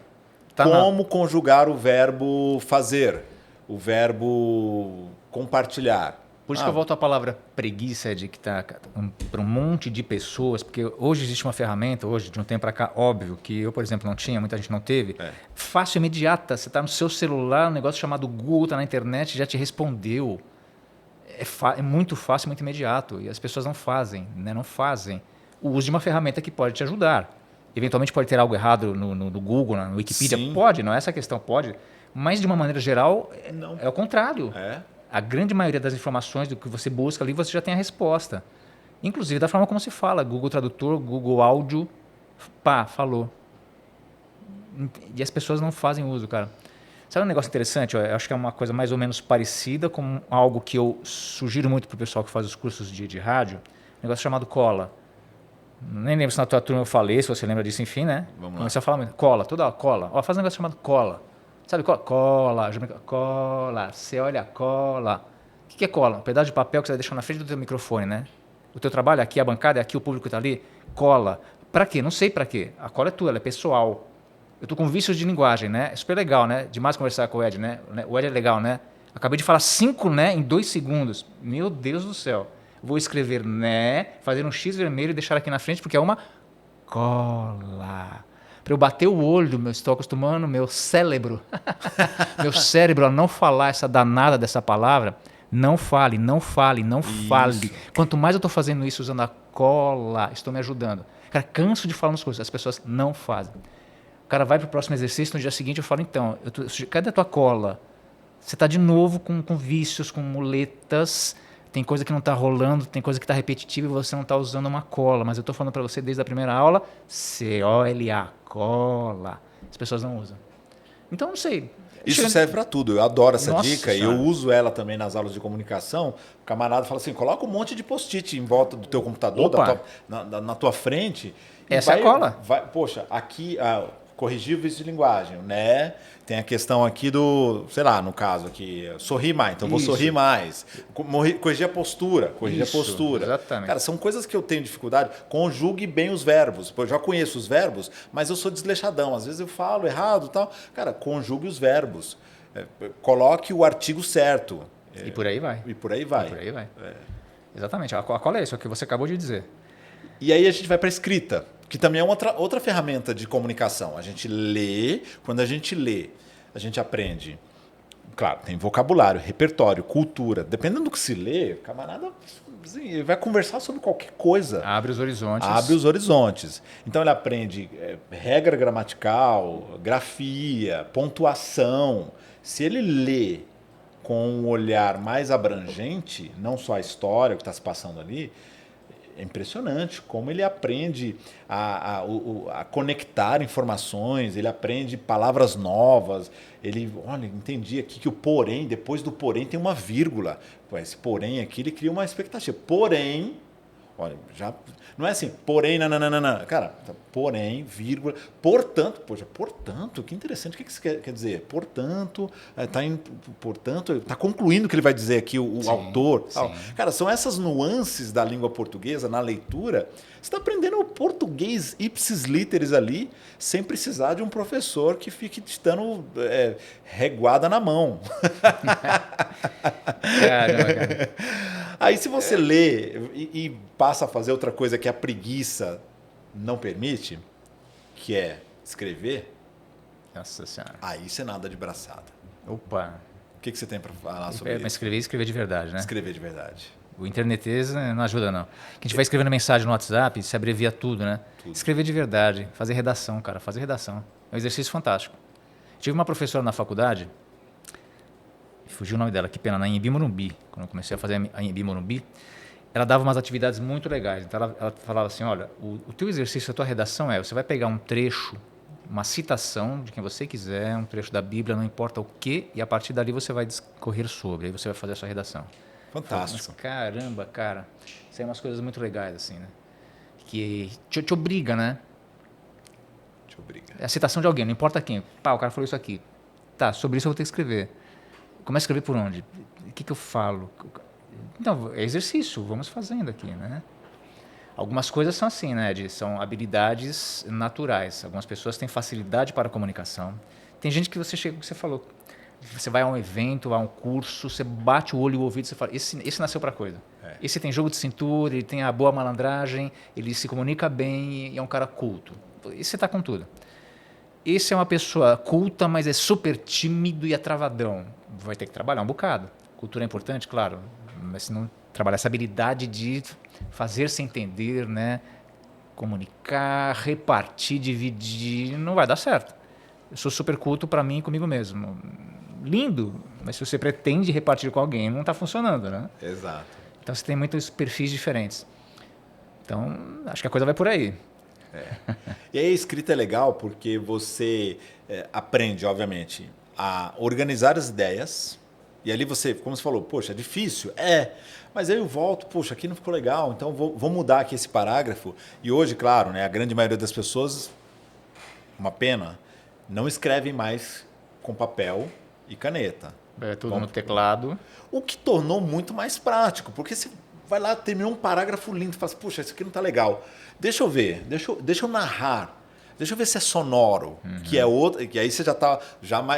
como conjugar o verbo fazer, o verbo compartilhar. Por isso que eu volto à palavra preguiça, de que está para um monte de pessoas, porque hoje existe uma ferramenta, de um tempo para cá, óbvio, que eu, por exemplo, não tinha, muita gente não teve, fácil, imediata. Você está no seu celular, um negócio chamado Google, está na internet, já te respondeu. É muito fácil, muito imediato, e as pessoas não fazem, né? Não fazem o uso de uma ferramenta que pode te ajudar. Eventualmente pode ter algo errado no Google, no Wikipedia. Sim. Pode, não é essa a questão, pode, mas de uma maneira geral é o contrário. A grande maioria das informações do que você busca ali, você já tem a resposta. Inclusive da forma como se fala. Google Tradutor, Google Áudio, falou. E as pessoas não fazem uso, cara. Sabe um negócio interessante? Eu acho que é uma coisa mais ou menos parecida com algo que eu sugiro muito para o pessoal que faz os cursos de rádio. Um negócio chamado cola. Nem lembro se na tua turma eu falei, se você lembra disso, enfim, né? Comecei a falar muito. Cola, toda cola. Faz um negócio chamado cola. Sabe, cola, você olha a cola. O que é cola? Um pedaço de papel que você vai deixar na frente do teu microfone, né? O teu trabalho aqui, a bancada, aqui o público está ali. Cola. Para quê? Não sei para quê. A cola é tua, ela é pessoal. Eu estou com vícios de linguagem, né? É super legal, né? Demais conversar com o Ed, né? O Ed é legal, né? Acabei de falar 5, né? Em 2 segundos. Meu Deus do céu. vou escrever né, fazer um X vermelho e deixar aqui na frente, porque é uma cola. Para eu bater o olho, estou acostumando meu cérebro, meu cérebro a não falar essa danada dessa palavra. Não fale, não fale, não fale. Quanto mais eu estou fazendo isso usando a cola, estou me ajudando. Cara, canso de falar umas coisas, as pessoas não fazem. O cara vai para o próximo exercício, no dia seguinte eu falo, então, cadê a tua cola? Você está de novo com vícios, com muletas, tem coisa que não está rolando, tem coisa que está repetitiva e você não está usando uma cola. Mas eu estou falando para você desde a primeira aula, C-O-L-A, cola. As pessoas não usam. Então, não sei. Isso serve para tudo. Eu adoro essa dica e eu Senhora. uso ela também nas aulas de comunicação. O camarada fala assim, coloca um monte de post-it em volta do teu computador, na tua frente. Essa é a cola. Poxa, aqui, corrigir o vício de linguagem, né? Tem a questão aqui do, sei lá, no caso aqui, sorrir mais. Então, vou sorrir mais. Corrigir a postura. Exatamente. Cara, são coisas que eu tenho dificuldade. Conjugue bem os verbos. Eu já conheço os verbos, mas eu sou desleixadão. Às vezes eu falo errado e tal. Cara, conjugue os verbos. Coloque o artigo certo. E por aí vai. E por aí vai. Exatamente. A cola é isso, é o que você acabou de dizer. E aí a gente vai para a escrita, que também é outra ferramenta de comunicação. A gente lê, quando a gente lê, a gente aprende. Claro, tem vocabulário, repertório, cultura. Dependendo do que se lê, o camarada assim, vai conversar sobre qualquer coisa. Abre os horizontes. Abre os horizontes. Então ele aprende regra gramatical, grafia, pontuação. Se ele lê com um olhar mais abrangente, não só a história, o que está se passando ali, é impressionante como ele aprende a conectar informações, ele aprende palavras novas, ele, olha, entendi aqui que o porém, depois do porém tem uma vírgula. Pô, esse porém aqui, ele cria uma expectativa. Porém, olha, já não é assim, porém, nananana. Cara, porém, vírgula, portanto, poxa, portanto, que interessante, o que isso quer dizer? Portanto, está concluindo o que ele vai dizer aqui, o autor. Tal. Cara, são essas nuances da língua portuguesa na leitura. Você está aprendendo o português ipsis literis ali, sem precisar de um professor que fique te dando reguada na mão. Caramba, cara. Aí se você lê e passa a fazer outra coisa que a preguiça não permite, que é escrever, Nossa Senhora. aí você nada de braçada. Opa. O que você tem para falar sobre Mas isso? escrever de verdade, né? Escrever de verdade. O internetês não ajuda, não. Que a gente vai escrevendo mensagem no WhatsApp, se abrevia tudo, né? Tudo. Escrever de verdade. Fazer redação, cara. Fazer redação. É um exercício fantástico. Tive uma professora na faculdade, fugiu o nome dela, que pena, na Anhembi Morumbi. Quando eu comecei a fazer a Anhembi Morumbi, ela dava umas atividades muito legais. Então ela falava assim, olha, o teu exercício, a tua redação você vai pegar um trecho, uma citação de quem você quiser, um trecho da Bíblia, não importa o quê, e a partir dali você vai discorrer sobre, aí você vai fazer a sua redação. Fantástico. Mas, caramba, cara, isso aí é umas coisas muito legais, assim, né? Que te obriga, né? Te obriga. É a citação de alguém, não importa quem. Pá, o cara falou isso aqui. Tá, sobre isso eu vou ter que escrever. Começa a escrever por onde? O que eu falo? Então, é exercício, vamos fazendo aqui, né? Algumas coisas são assim, né, Ed? São habilidades naturais. Algumas pessoas têm facilidade para a comunicação. Tem gente que você chega, que você falou, você vai a um evento, a um curso, você bate o olho e o ouvido, você fala, esse nasceu para coisa. Esse tem jogo de cintura, ele tem a boa malandragem, ele se comunica bem e é um cara culto. Esse está com tudo. Esse é uma pessoa culta, mas é super tímido e é travadão. Vai ter que trabalhar um bocado. Cultura é importante, claro, mas se não trabalhar essa habilidade de fazer-se entender, né? Comunicar, repartir, dividir, não vai dar certo. Eu sou super culto para mim e comigo mesmo. Lindo, mas se você pretende repartir com alguém, não está funcionando, né? Exato. Então você tem muitos perfis diferentes. Então, acho que a coisa vai por aí. E aí a escrita é legal porque você aprende, obviamente, a organizar as ideias. E ali você, como você falou, poxa, é difícil? Mas aí eu volto, poxa, aqui não ficou legal, então vou mudar aqui esse parágrafo. E hoje, claro, né, a grande maioria das pessoas, uma pena, não escrevem mais com papel e caneta. É tudo no teclado. O que tornou muito mais prático, porque você vai lá, terminou um parágrafo lindo, fala assim, puxa, isso aqui não está legal. Deixa eu ver, deixa eu narrar, deixa eu ver se é sonoro, que é outro, que aí você já está,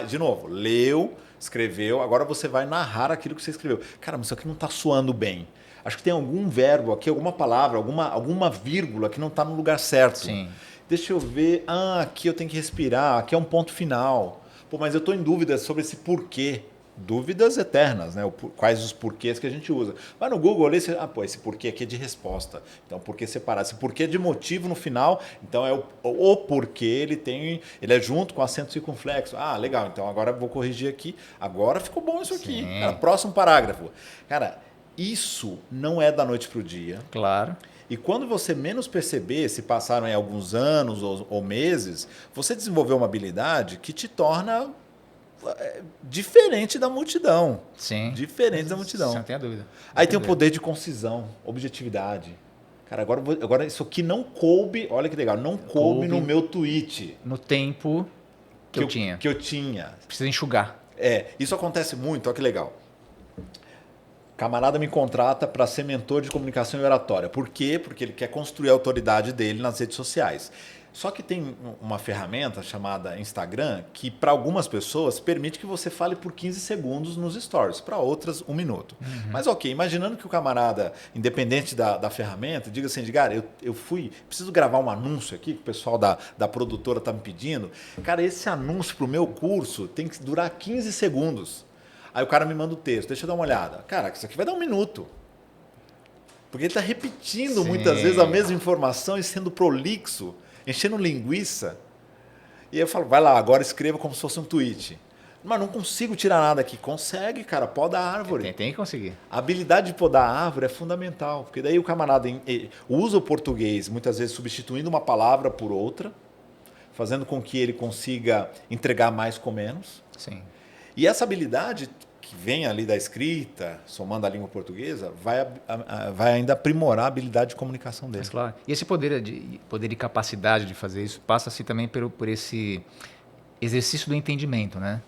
de novo, leu, escreveu, agora você vai narrar aquilo que você escreveu. Cara, mas isso aqui não está soando bem. acho que tem algum verbo aqui, alguma palavra, alguma vírgula que não está no lugar certo. Sim. Deixa eu ver, aqui eu tenho que respirar, aqui é um ponto final. Pô, mas eu estou em dúvida sobre esse porquê. Dúvidas eternas, né? Quais os porquês que a gente usa. Vai no Google ali, esse porquê aqui é de resposta. Então, porquê separado. Esse porquê de motivo no final, então é o porquê ele é junto com acento circunflexo. Legal, então agora eu vou corrigir aqui. Agora ficou bom isso aqui. Cara, próximo parágrafo. Cara, isso não é da noite para o dia. Claro. E quando você menos perceber, se passaram aí alguns anos ou meses, você desenvolveu uma habilidade que te torna diferente da multidão. Sim. Diferente da multidão. Não tenha dúvida. Aí tem o poder de concisão, objetividade. Cara, agora isso aqui não coube, olha que legal, não coube no meu tweet. No tempo que eu tinha. Que eu tinha. Precisa enxugar. Isso acontece muito, olha que legal. Camarada me contrata para ser mentor de comunicação e oratória. Por quê? Porque ele quer construir a autoridade dele nas redes sociais. Só que tem uma ferramenta chamada Instagram que, para algumas pessoas, permite que você fale por 15 segundos nos stories, para outras, 1 minuto. Mas ok, imaginando que o camarada, independente da ferramenta, diga assim, Edgar, eu preciso gravar um anúncio aqui, que o pessoal da produtora está me pedindo. Cara, esse anúncio para o meu curso tem que durar 15 segundos. Aí o cara me manda o texto, deixa eu dar uma olhada. Cara, isso aqui vai dar 1 minuto. Porque ele está repetindo muitas vezes a mesma informação e sendo prolixo, enchendo linguiça. E aí eu falo, vai lá, agora escreva como se fosse um tweet. Mas não consigo tirar nada aqui. Consegue, cara, poda a árvore. Tem que conseguir. A habilidade de podar a árvore é fundamental, porque daí o camarada usa o português, muitas vezes substituindo uma palavra por outra, fazendo com que ele consiga entregar mais com menos. Sim. E essa habilidade que vem ali da escrita, somando a língua portuguesa, vai ainda aprimorar a habilidade de comunicação dele. Mas, claro. E esse poder e capacidade de fazer isso passa-se também por esse exercício do entendimento, né?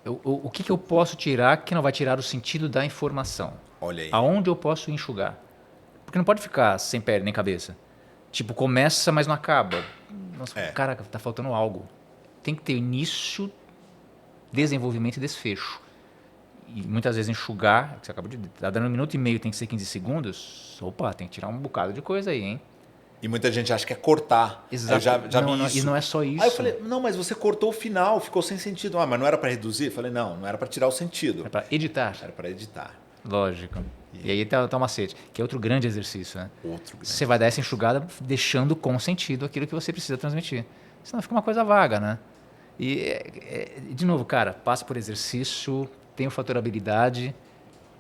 O que eu posso tirar que não vai tirar o sentido da informação? Olha aí. Aonde eu posso enxugar? Porque não pode ficar sem pé nem cabeça. Tipo, começa, mas não acaba. Nossa, caraca, tá faltando algo. Tem que ter início, desenvolvimento e desfecho. E muitas vezes enxugar, que você acabou de... Tá dando 1 minuto e meio, tem que ser 15 segundos. Opa, tem que tirar um bocado de coisa aí, hein? E muita gente acha que é cortar. Exato. Já vi isso. E não é só isso. Aí eu falei, não, mas você cortou o final, ficou sem sentido. Mas não era para reduzir? Eu falei, não era para tirar o sentido. Era para editar. Era para editar. Lógico. E aí tá o macete, que é outro grande exercício, né? Outro grande. Você vai dar essa enxugada deixando com sentido aquilo que você precisa transmitir. Senão fica uma coisa vaga, né? E, de novo, cara, passa por exercício, tem o fator habilidade,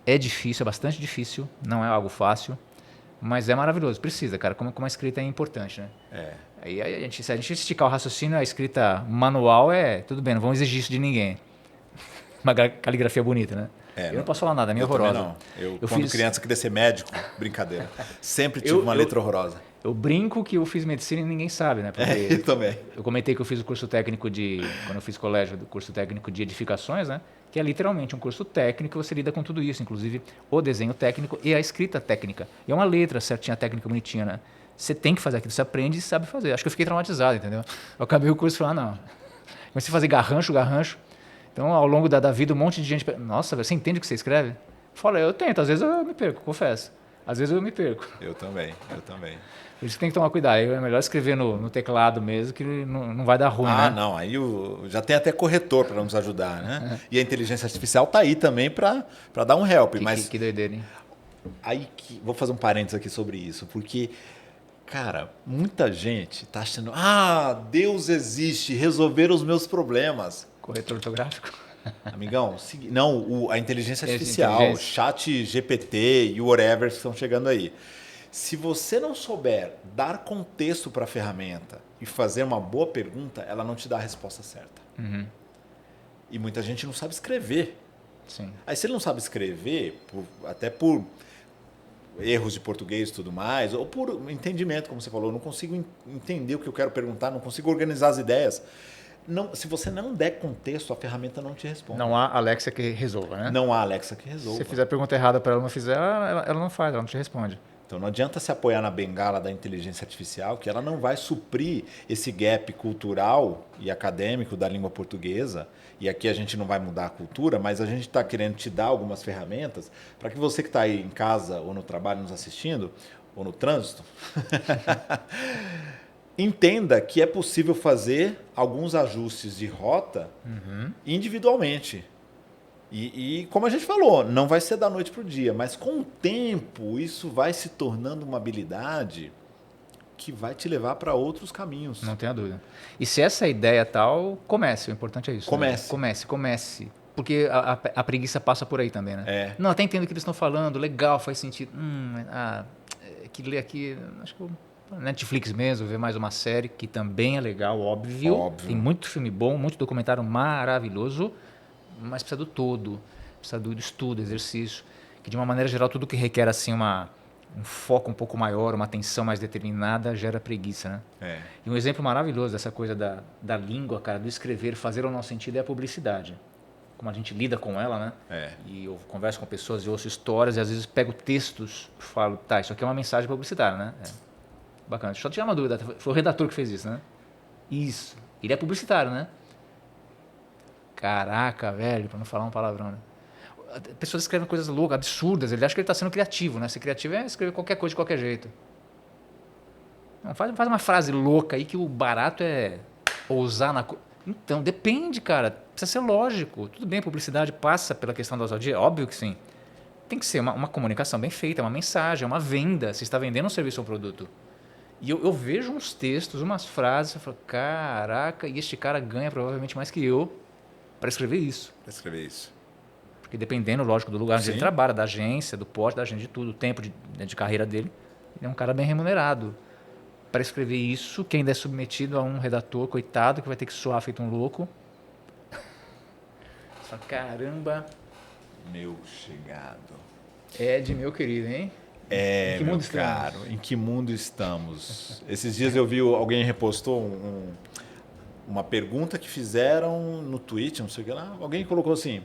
é difícil, é bastante difícil, não é algo fácil, mas é maravilhoso. Precisa, cara, como a escrita é importante, né? Aí se a gente esticar o raciocínio, a escrita manual tudo bem, não vamos exigir isso de ninguém. Uma caligrafia bonita, né? Eu não posso falar nada, é meio horrorosa. Não. Eu quando criança, queria ser médico, brincadeira. Sempre tive uma letra horrorosa. Eu brinco que eu fiz medicina e ninguém sabe, né? Porque eu também. Eu comentei que eu fiz o curso técnico quando eu fiz colégio, o curso técnico de edificações, né? Que é literalmente um curso técnico, você lida com tudo isso, inclusive o desenho técnico e a escrita técnica. E é uma letra certinha, técnica, bonitinha, né? Você tem que fazer aquilo, você aprende e sabe fazer. Acho que eu fiquei traumatizado, entendeu? Eu acabei o curso e falei, não. Comecei a fazer garrancho. Então, ao longo da vida, um monte de gente... Nossa, você entende o que você escreve? Fala, eu tento, às vezes eu me perco, confesso. Às vezes eu me perco. Eu também. Por isso que tem que tomar cuidado. É melhor escrever no teclado mesmo, que não vai dar ruim, né? Não. Aí já tem até corretor para nos ajudar, né? E a inteligência artificial está aí também para dar um help. Que doideira, hein? Aí vou fazer um parênteses aqui sobre isso, porque, cara, muita gente está achando, Deus existe, resolver os meus problemas. Corretor ortográfico? Amigão, a inteligência artificial, o chat GPT e o whatever que estão chegando aí. Se você não souber dar contexto para a ferramenta e fazer uma boa pergunta, ela não te dá a resposta certa. Uhum. E muita gente não sabe escrever. Sim. Aí se ele não sabe escrever, até por erros de português e tudo mais, ou por entendimento, como você falou, eu não consigo entender o que eu quero perguntar, não consigo organizar as ideias. Se você não der contexto, a ferramenta não te responde. Não há Alexa que resolva, né? Não há Alexa que resolva. Se você fizer a pergunta errada para ela não fizer, ela não faz, ela não te responde. Então não adianta se apoiar na bengala da inteligência artificial, que ela não vai suprir esse gap cultural e acadêmico da língua portuguesa. E aqui a gente não vai mudar a cultura, mas a gente está querendo te dar algumas ferramentas para que você que está aí em casa ou no trabalho nos assistindo, ou no trânsito, entenda que é possível fazer alguns ajustes de rota individualmente. E como a gente falou, não vai ser da noite para o dia, mas com o tempo isso vai se tornando uma habilidade que vai te levar para outros caminhos. Não tenha dúvida. E se essa ideia é tal, comece. O importante é isso. Comece. Né? Comece. Porque a preguiça passa por aí também, né? É. Não, até entendo o que eles estão falando, legal, faz sentido. Que ler aqui, acho que Netflix mesmo, ver mais uma série que também é legal, óbvio. Tem muito filme bom, muito documentário maravilhoso, mas precisa do todo, precisa do estudo, exercício, que de uma maneira geral tudo que requer assim um foco um pouco maior, uma atenção mais determinada, gera preguiça, né? É. E um exemplo maravilhoso dessa coisa da língua, cara, do escrever, fazer o nosso sentido é a publicidade. Como a gente lida com ela, né? É. E eu converso com pessoas e ouço histórias e às vezes pego textos e falo, tá, isso aqui é uma mensagem publicitária, né? Bacana. Deixa eu tirar uma dúvida, foi o redator que fez isso, né? Isso. Ele é publicitário, né? Caraca, velho, pra não falar um palavrão, né? Pessoas escrevem coisas loucas, absurdas. Ele acha que ele está sendo criativo, né? Ser criativo é escrever qualquer coisa de qualquer jeito. Não, faz uma frase louca aí que o barato é ousar na coisa. Então, depende, cara. Precisa ser lógico. Tudo bem, publicidade passa pela questão da ousadia? Óbvio que sim. Tem que ser uma comunicação bem feita, uma mensagem, uma venda. Você está vendendo um serviço ou um produto. E eu vejo uns textos, umas frases, eu falo, caraca, e este cara ganha provavelmente mais que eu para escrever isso. Para escrever isso. Porque dependendo, lógico, do lugar onde Sim. ele trabalha, da agência, do porte da agência, de tudo, o tempo de carreira dele, ele é um cara bem remunerado. Para escrever isso, que ainda é submetido a um redator, coitado, que vai ter que suar feito um louco. Só caramba. Meu chegado. Ed, meu querido, hein? É, em que meu mundo estamos? caro, em que mundo estamos? Esses dias eu vi, alguém repostou uma pergunta que fizeram no Twitter, não sei o que lá. Alguém colocou assim,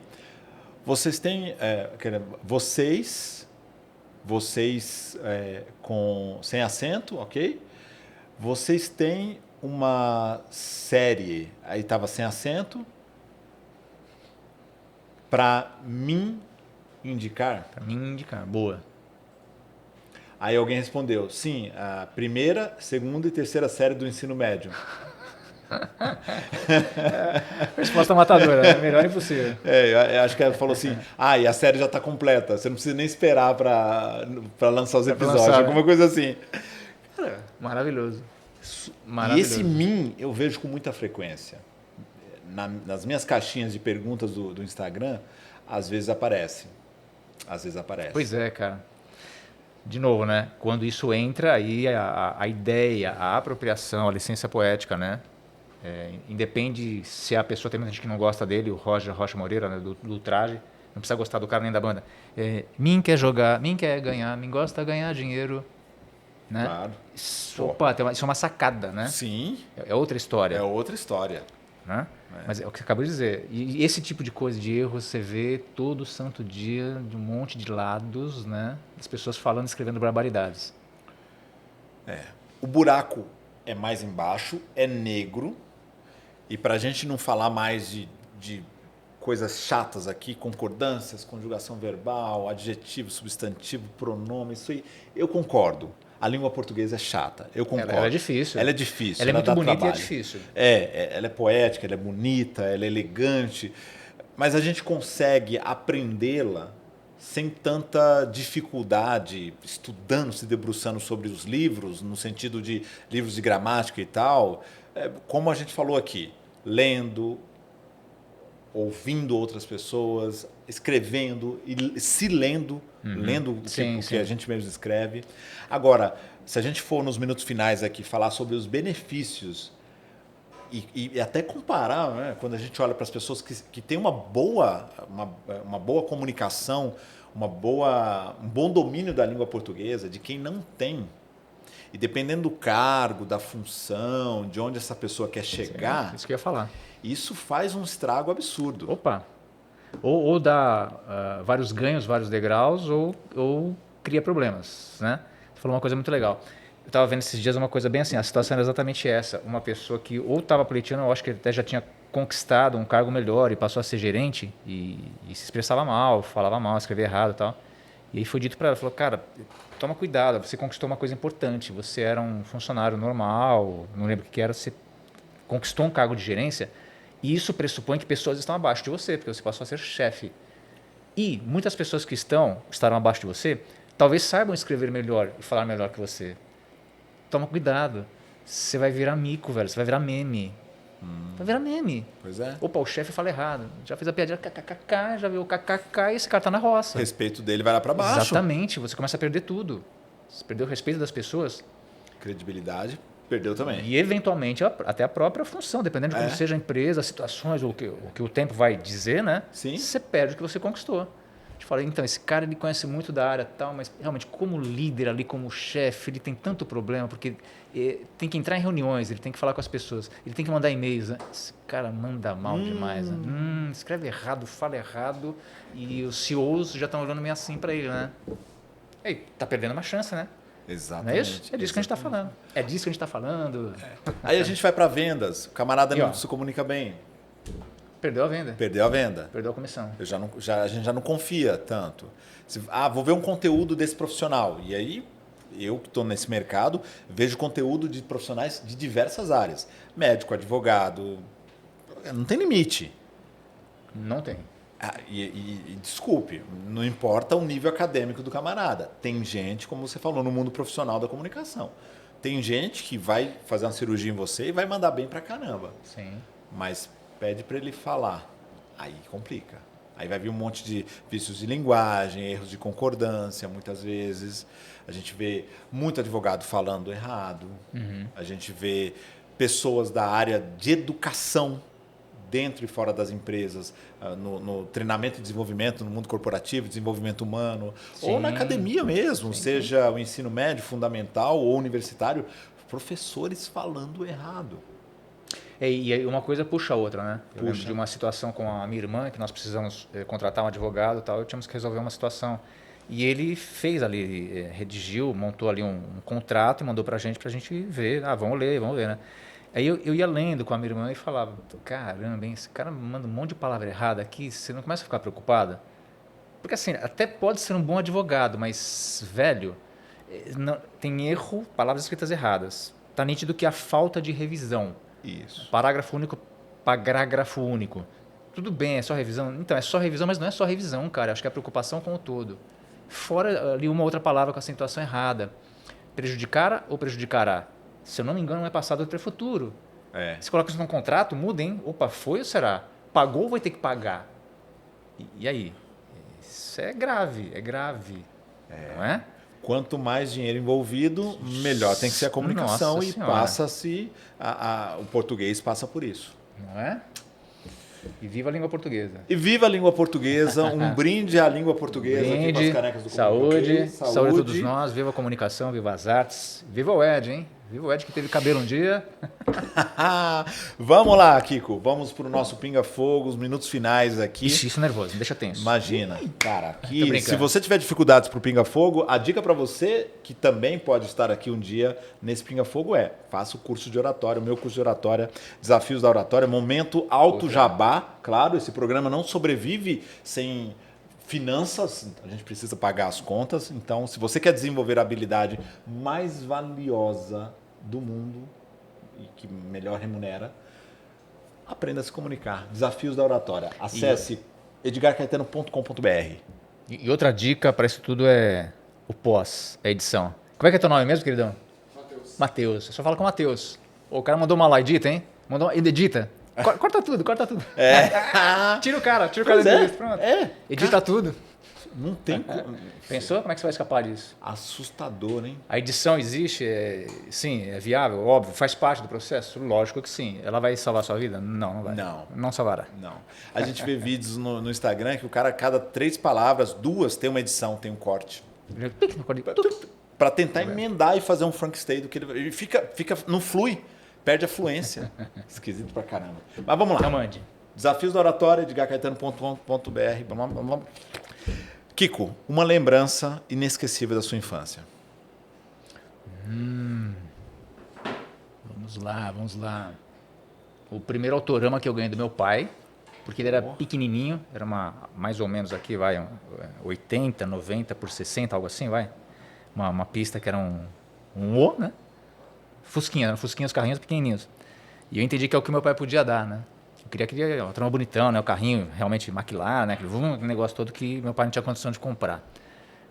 vocês têm, vocês sem acento, ok? Vocês têm uma série, aí estava sem acento, para mim indicar? Para mim indicar, boa. Aí alguém respondeu, sim, a primeira, segunda e terceira série do ensino médio. Resposta matadora, né? Melhor impossível. Eu acho que ela falou assim, e a série já está completa, você não precisa nem esperar para lançar os episódios, alguma coisa assim. Cara, maravilhoso. E esse mim eu vejo com muita frequência. Nas minhas caixinhas de perguntas do Instagram, às vezes aparece. Pois é, cara. De novo, né? Quando isso entra, aí a ideia, a apropriação, a licença poética, né? Independe se a pessoa, tem muita gente que não gosta dele, o Roger Rocha Moreira, né? do traje, não precisa gostar do cara nem da banda. Mim quer jogar, mim quer ganhar, mim gosta de ganhar dinheiro. Né? Claro. Isso é uma sacada, né? Sim. É outra história. É outra história. Né? Mas é o que você acabou de dizer. E esse tipo de coisa, de erro, você vê todo santo dia, de um monte de lados, né? As pessoas falando, escrevendo barbaridades. O buraco é mais embaixo, é negro. E para a gente não falar mais de coisas chatas aqui, concordâncias, conjugação verbal, adjetivo, substantivo, pronome, isso aí, eu concordo. A língua portuguesa é chata, eu concordo. Ela é difícil. Ela é difícil. Ela é muito bonita trabalho. e é difícil. Ela é poética, ela é bonita, ela é elegante, mas a gente consegue aprendê-la sem tanta dificuldade, estudando, se debruçando sobre os livros, no sentido de livros de gramática e tal, como a gente falou aqui, lendo, ouvindo outras pessoas, escrevendo e se lendo, lendo o que a gente mesmo escreve. Agora, se a gente for nos minutos finais aqui falar sobre os benefícios e até comparar, né, quando a gente olha para as pessoas que têm uma boa comunicação, um bom domínio da língua portuguesa, de quem não tem, e dependendo do cargo, da função, de onde essa pessoa quer chegar, Isso que eu ia falar. isso faz um estrago absurdo. Opa! Ou dá vários ganhos, vários degraus, ou cria problemas, né? falou uma coisa muito legal. Eu estava vendo esses dias uma coisa bem assim, a situação era exatamente essa. Uma pessoa que ou estava pleiteando, eu acho que até já tinha conquistado um cargo melhor e passou a ser gerente e se expressava mal, falava mal, escrevia errado e tal. E aí foi dito para ela, falou, cara, toma cuidado, você conquistou uma coisa importante, você era um funcionário normal, não lembro o que era, você conquistou um cargo de gerência e isso pressupõe que pessoas estão abaixo de você, porque você passou a ser chefe. E muitas pessoas que estarão abaixo de você, talvez saibam escrever melhor e falar melhor que você. Toma cuidado, você vai virar mico, velho, você vai virar meme. Vai virar meme. Pois é. Opa, o chefe fala errado. Já fez a piadinha kkkk, já viu o kkk e esse cara tá na roça. O respeito dele vai lá para baixo. Exatamente, você começa a perder tudo. Você perdeu o respeito das pessoas. Credibilidade, perdeu também. E eventualmente até a própria função, dependendo de como seja a empresa, as situações, o que o tempo vai dizer, né? Sim. Você perde o que você conquistou. Eu falei, então, esse cara ele conhece muito da área tal, mas realmente como líder ali, como chefe, ele tem tanto problema, porque tem que entrar em reuniões, ele tem que falar com as pessoas, ele tem que mandar e-mails. Né? Esse cara manda mal demais. Né? Escreve errado, fala errado, e os CEOs já estão olhando meio assim para ele, né? Ei, tá perdendo uma chance, né? Exatamente. Não é isso? É disso que a gente está falando. É disso que a gente está falando. Aí a gente vai para vendas, o camarada E, ó, não se comunica bem. Perdeu a venda. Perdeu a venda. Perdeu a comissão. A gente já não confia tanto. Vou ver um conteúdo desse profissional. E aí, eu que estou nesse mercado, vejo conteúdo de profissionais de diversas áreas. Médico, advogado. Não tem limite. Não tem. E desculpe, não importa o nível acadêmico do camarada. Tem gente, como você falou, no mundo profissional da comunicação. Tem gente que vai fazer uma cirurgia em você e vai mandar bem pra caramba. Sim. Mas pede para ele falar, aí complica. Aí vai vir um monte de vícios de linguagem, erros de concordância, muitas vezes. A gente vê muito advogado falando errado. A gente vê pessoas da área de educação, dentro e fora das empresas, no treinamento e desenvolvimento, no mundo corporativo, desenvolvimento humano, ou na academia mesmo, seja o ensino médio, fundamental ou universitário, professores falando errado. E aí uma coisa puxa a outra, né? Eu lembro de uma situação com a minha irmã, que nós precisamos contratar um advogado e tal, e tínhamos que resolver uma situação. E ele fez ali, redigiu, montou ali um contrato e mandou pra gente ver. Vamos ler, né? Aí eu ia lendo com a minha irmã e falava, caramba, hein, esse cara manda um monte de palavra errada aqui, você não começa a ficar preocupada? Porque assim, até pode ser um bom advogado, mas, velho, tem erro, palavras escritas erradas. Tá nítido que há falta de revisão. Isso. Parágrafo único. Tudo bem, é só revisão? Então, é só revisão, mas não é só revisão, cara. Acho que é a preocupação com o todo. Fora ali uma outra palavra com a acentuação errada. Prejudicar ou prejudicará? Se eu não me engano, não é passado, outro é futuro. Se coloca isso num contrato, muda, hein? Opa, foi ou será? Pagou ou vai ter que pagar? E aí? Isso é grave, não é? Quanto mais dinheiro envolvido, melhor tem que ser a comunicação. Nossa e Senhora. passa-se, o português passa por isso. Não é? E viva a língua portuguesa. E viva a língua portuguesa, um brinde à língua portuguesa aqui para as canecas do saúde, saúde a todos nós, viva a comunicação, viva as artes, viva o Ed, hein? Viva o Ed que teve cabelo um dia. Vamos lá, Kiko, vamos para o nosso Pinga Fogo, os minutos finais aqui. Ixi, isso é nervoso, me deixa tenso. Imagina, cara, aqui, se você tiver dificuldades para o Pinga Fogo, a dica para você, que também pode estar aqui um dia nesse Pinga Fogo faça o curso de oratória, o meu curso de oratória, Desafios da Oratória, momento alto jabá. Claro, esse programa não sobrevive sem finanças, a gente precisa pagar as contas. Então, se você quer desenvolver a habilidade mais valiosa do mundo e que melhor remunera, aprenda a se comunicar. Desafios da Oratória. Acesse edgarcaetano.com.br. E outra dica para isso tudo é o pós, a edição. Como é que é teu nome mesmo, queridão? Matheus. Eu só falo com o Matheus. O cara mandou uma lá, edita, hein? Ele edita. Corta tudo. Tira o cara da entrevista, pronto. Edita tudo. Não tem... Pensou? Como é que você vai escapar disso? Assustador, hein? A edição existe? Sim, é viável, óbvio, faz parte do processo? Lógico que sim. Ela vai salvar a sua vida? Não vai. Não salvará. Não. A gente vê vídeos no Instagram que o cara, a cada 3 palavras, 2 tem uma edição, tem um corte. Para tentar emendar e fazer um Frankenstein do que ele fica, não flui. Perde a fluência. Esquisito pra caramba. Mas vamos lá. Então mande. Desafios da Oratória, edgarcaetano.com.br. Vamos. Kiko, uma lembrança inesquecível da sua infância. Vamos lá. O primeiro autorama que eu ganhei do meu pai, porque ele era pequenininho, era mais ou menos aqui, 80, 90 por 60, algo assim, Uma pista que era um O, né? Fusquinha, os carrinhos pequenininhos. E eu entendi que é o que meu pai podia dar, né? Eu queria um autorama bonitão, né? O carrinho realmente McLaren, né? Aquele negócio todo que meu pai não tinha condição de comprar.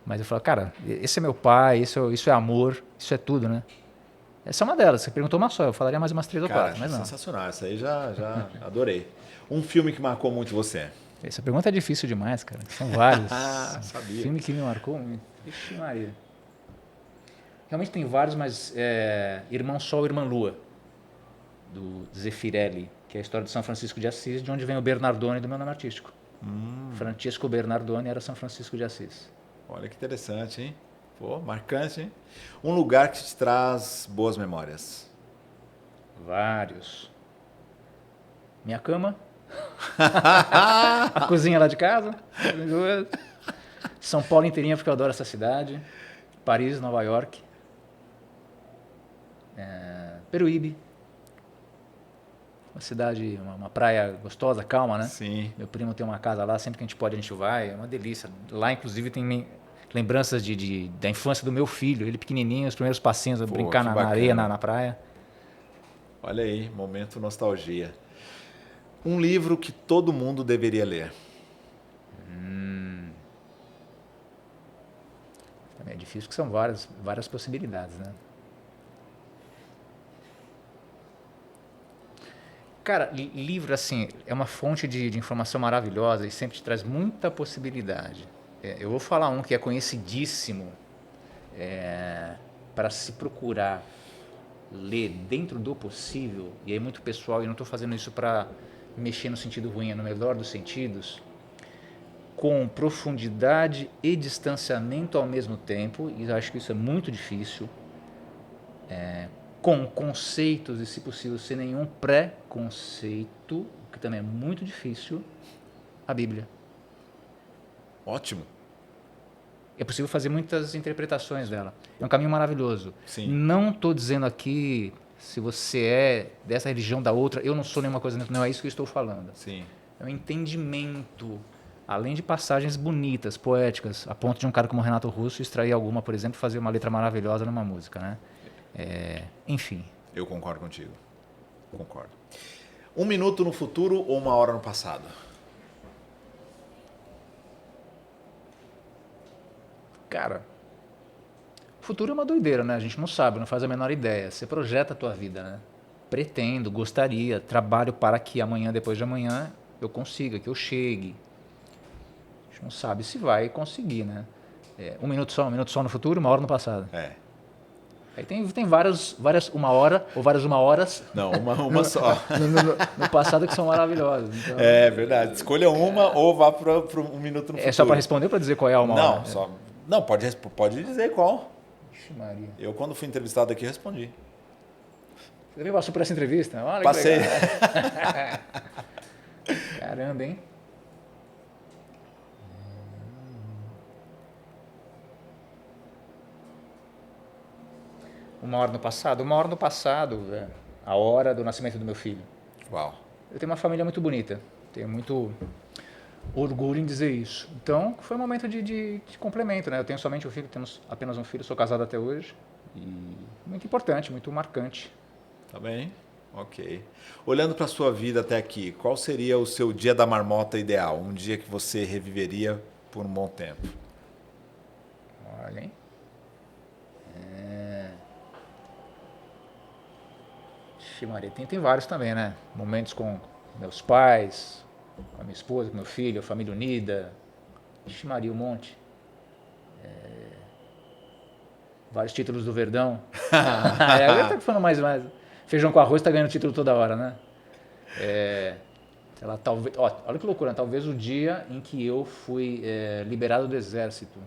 Mas eu falei, cara, esse é meu pai, isso é amor, isso é tudo, né? Essa é uma delas. Você perguntou uma só, eu falaria mais umas 3 ou 4, mas não. Sensacional, essa aí já adorei. Um filme que marcou muito você? Essa pergunta é difícil demais, cara. São vários. Sabia. Filme que me marcou muito. Vixe Maria. Realmente tem vários, mas Irmão Sol, Irmã Lua, do Zeffirelli, que é a história de São Francisco de Assis, de onde vem o Bernardone do meu nome artístico. Francisco Bernardone era São Francisco de Assis. Olha que interessante, hein? Pô, marcante, hein? Um lugar que te traz boas memórias. Vários. Minha cama. A cozinha lá de casa. São Paulo inteirinha, porque eu adoro essa cidade. Paris, Nova York. Peruíbe. Uma cidade, uma praia gostosa, calma, né? Sim. Meu primo tem uma casa lá, sempre que a gente pode a gente vai, é uma delícia. Lá, inclusive, tem lembranças da infância do meu filho, ele pequenininho, os primeiros passinhos, brincar na areia, na praia. Olha aí, momento nostalgia. Um livro que todo mundo deveria ler. Também é difícil, porque são várias possibilidades, né? Cara, livro, assim, é uma fonte de informação maravilhosa e sempre te traz muita possibilidade. Eu vou falar um que é conhecidíssimo para se procurar ler dentro do possível, e é muito pessoal, e não estou fazendo isso para mexer no sentido ruim, é no melhor dos sentidos, com profundidade e distanciamento ao mesmo tempo, e eu acho que isso é muito difícil, com conceitos e, se possível, sem nenhum pré-conceito, o que também é muito difícil, a Bíblia. Ótimo. É possível fazer muitas interpretações dela. É um caminho maravilhoso. Sim. Não estou dizendo aqui se você é dessa religião, da outra, eu não sou nenhuma coisa, não é isso que eu estou falando. Sim. É um entendimento, além de passagens bonitas, poéticas, a ponto de um cara como Renato Russo extrair alguma, por exemplo, fazer uma letra maravilhosa numa música, né? Enfim. Eu concordo contigo. Concordo. 1 minuto no futuro ou 1 hora no passado? Cara, o futuro é uma doideira, né? A gente não sabe, não faz a menor ideia. Você projeta a tua vida, né? Pretendo, gostaria, trabalho para que amanhã, depois de amanhã, eu consiga, que eu chegue. A gente não sabe se vai conseguir, né? 1 minuto só no futuro, 1 hora no passado. Aí tem várias 1 hora ou várias 1 horas. Não, uma só. No passado que são maravilhosas. Então, É verdade. Escolha uma ou vá para 1 minuto no futuro. É só para responder ou para dizer qual é a 1 hora? Não, só. Não, pode dizer qual. Ixi, Maria. Eu, quando fui entrevistado aqui, respondi. Você também passou por essa entrevista? Olha que Passei. legal. Caramba, hein? Uma hora no passado, a hora do nascimento do meu filho. Uau. Eu tenho uma família muito bonita, tenho muito orgulho em dizer isso. Então, foi um momento de complemento, né? Eu tenho somente um filho, temos apenas um filho, sou casado até hoje. E muito importante, muito marcante. Tá bem? Ok. Olhando para a sua vida até aqui, qual seria o seu dia da marmota ideal? Um dia que você reviveria por um bom tempo? Olha, hein? Ixi, Maria, tem vários também, né? Momentos com meus pais, com a minha esposa, com meu filho, a família unida. Ixi, Maria, um monte. Vários títulos do Verdão. Eu tô falando mais. Feijão com arroz tá ganhando título toda hora, né? Sei lá, talvez. Olha que loucura, né? Talvez o dia em que eu fui liberado do exército.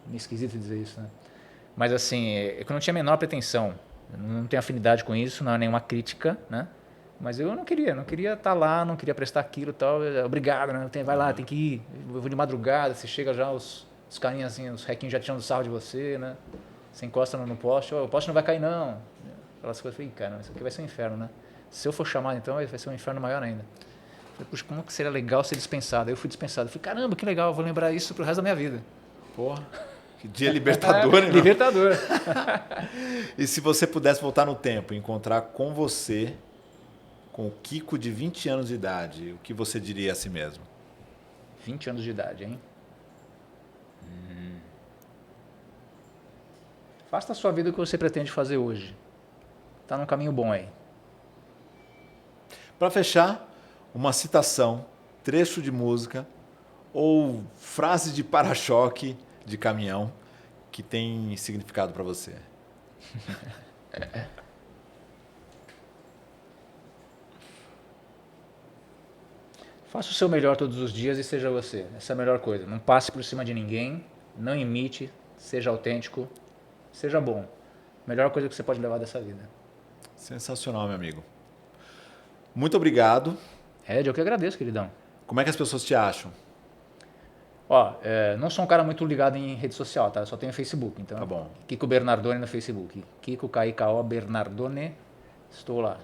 Meio esquisito dizer isso, né? Mas assim, é que eu não tinha a menor pretensão. Eu não tenho afinidade com isso, não é nenhuma crítica, né? Mas eu não queria estar lá, não queria prestar aquilo e tal. Obrigado, né? Vai lá, tem que ir. Eu vou de madrugada, você chega já, os carinhas assim, os requinhos já tirando sarro de você, né? Você encosta no poste, o poste não vai cair não. Aquelas coisas, eu falei, cara, isso aqui vai ser um inferno, né? Se eu for chamado, então, vai ser um inferno maior ainda. Eu falei, puxa, como que seria legal ser dispensado? Aí eu fui dispensado. Eu falei, caramba, que legal, eu vou lembrar isso pro resto da minha vida. Porra, que dia libertador, hein? Libertador. E se você pudesse voltar no tempo e encontrar com você, com o Kiko de 20 anos de idade, o que você diria a si mesmo? 20 anos de idade, hein? Faça a sua vida o que você pretende fazer hoje. Tá num caminho bom aí. Para fechar, uma citação, trecho de música ou frase de para-choque de caminhão que tem significado para você. Faça o seu melhor todos os dias e seja você. Essa é a melhor coisa. Não passe por cima de ninguém, não imite, seja autêntico, seja bom. Melhor coisa que você pode levar dessa vida. Sensacional, meu amigo. Muito obrigado. Ed, eu que agradeço, queridão. Como é que as pessoas te acham? Ó, não sou um cara muito ligado em rede social, tá? Eu só tenho Facebook, então. Tá bom. Kiko Bernardone no Facebook. Kiko, K-I-K-O, Bernardone. Estou lá.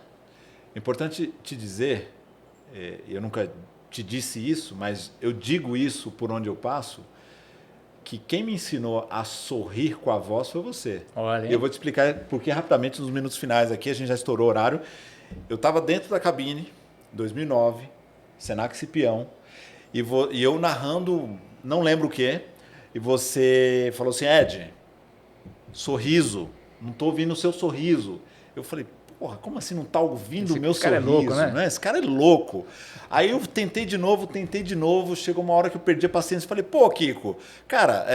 Importante te dizer, eu nunca te disse isso, mas eu digo isso por onde eu passo, que quem me ensinou a sorrir com a voz foi você. Olha. E eu vou te explicar porque rapidamente nos minutos finais aqui, a gente já estourou o horário. Eu estava dentro da cabine, 2009, Senac Cipião, e eu narrando, não lembro o quê, e você falou assim, Ed, sorriso, não estou ouvindo o seu sorriso. Eu falei, porra, como assim não está ouvindo o meu sorriso? Esse cara é louco, né? Esse cara é louco. Aí eu tentei de novo, chegou uma hora que eu perdi a paciência e falei, pô, Kiko, cara,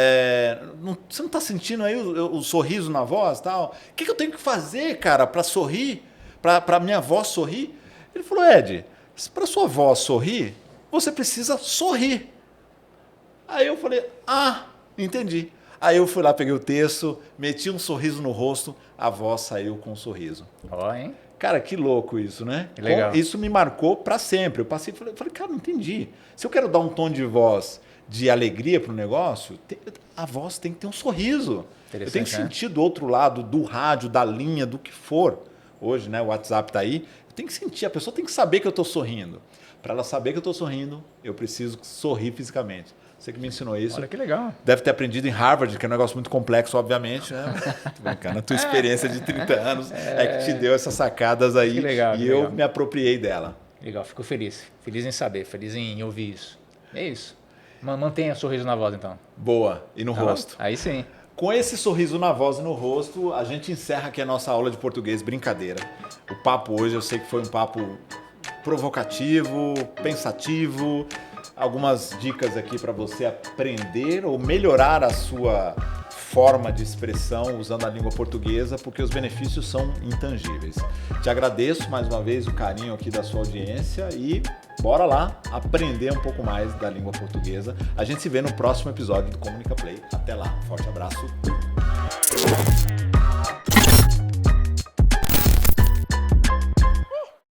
você não está sentindo aí o sorriso na voz e tal? O que eu tenho que fazer, cara, para sorrir, para minha voz sorrir? Ele falou, Ed, para sua voz sorrir, você precisa sorrir. Aí eu falei, entendi. Aí eu fui lá, peguei o texto, meti um sorriso no rosto, a voz saiu com um sorriso. Ó, hein? Cara, que louco isso, né? Que legal. Isso me marcou para sempre. Eu passei e falei, cara, não entendi. Se eu quero dar um tom de voz de alegria para o negócio, a voz tem que ter um sorriso. Eu tenho que sentir do outro lado, do rádio, da linha, do que for. Hoje, né, o WhatsApp está aí. Eu tenho que sentir, a pessoa tem que saber que eu estou sorrindo. Para ela saber que eu estou sorrindo, eu preciso sorrir fisicamente. Você que me ensinou isso. Olha que legal. Deve ter aprendido em Harvard, que é um negócio muito complexo, obviamente, né? Tô brincando. A tua experiência de 30 anos é que te deu essas sacadas aí. Que legal, e eu me apropriei dela. Legal, fico feliz. Feliz em saber, feliz em ouvir isso. É isso. Mantenha o sorriso na voz, então. Boa. E no rosto. Aí sim. Com esse sorriso na voz e no rosto, a gente encerra aqui a nossa aula de português brincadeira. O papo hoje, eu sei que foi um papo provocativo, pensativo, algumas dicas aqui para você aprender ou melhorar a sua forma de expressão usando a língua portuguesa, porque os benefícios são intangíveis. Te agradeço mais uma vez o carinho aqui da sua audiência e bora lá aprender um pouco mais da língua portuguesa. A gente se vê no próximo episódio do Comunica Play. Até lá, forte abraço.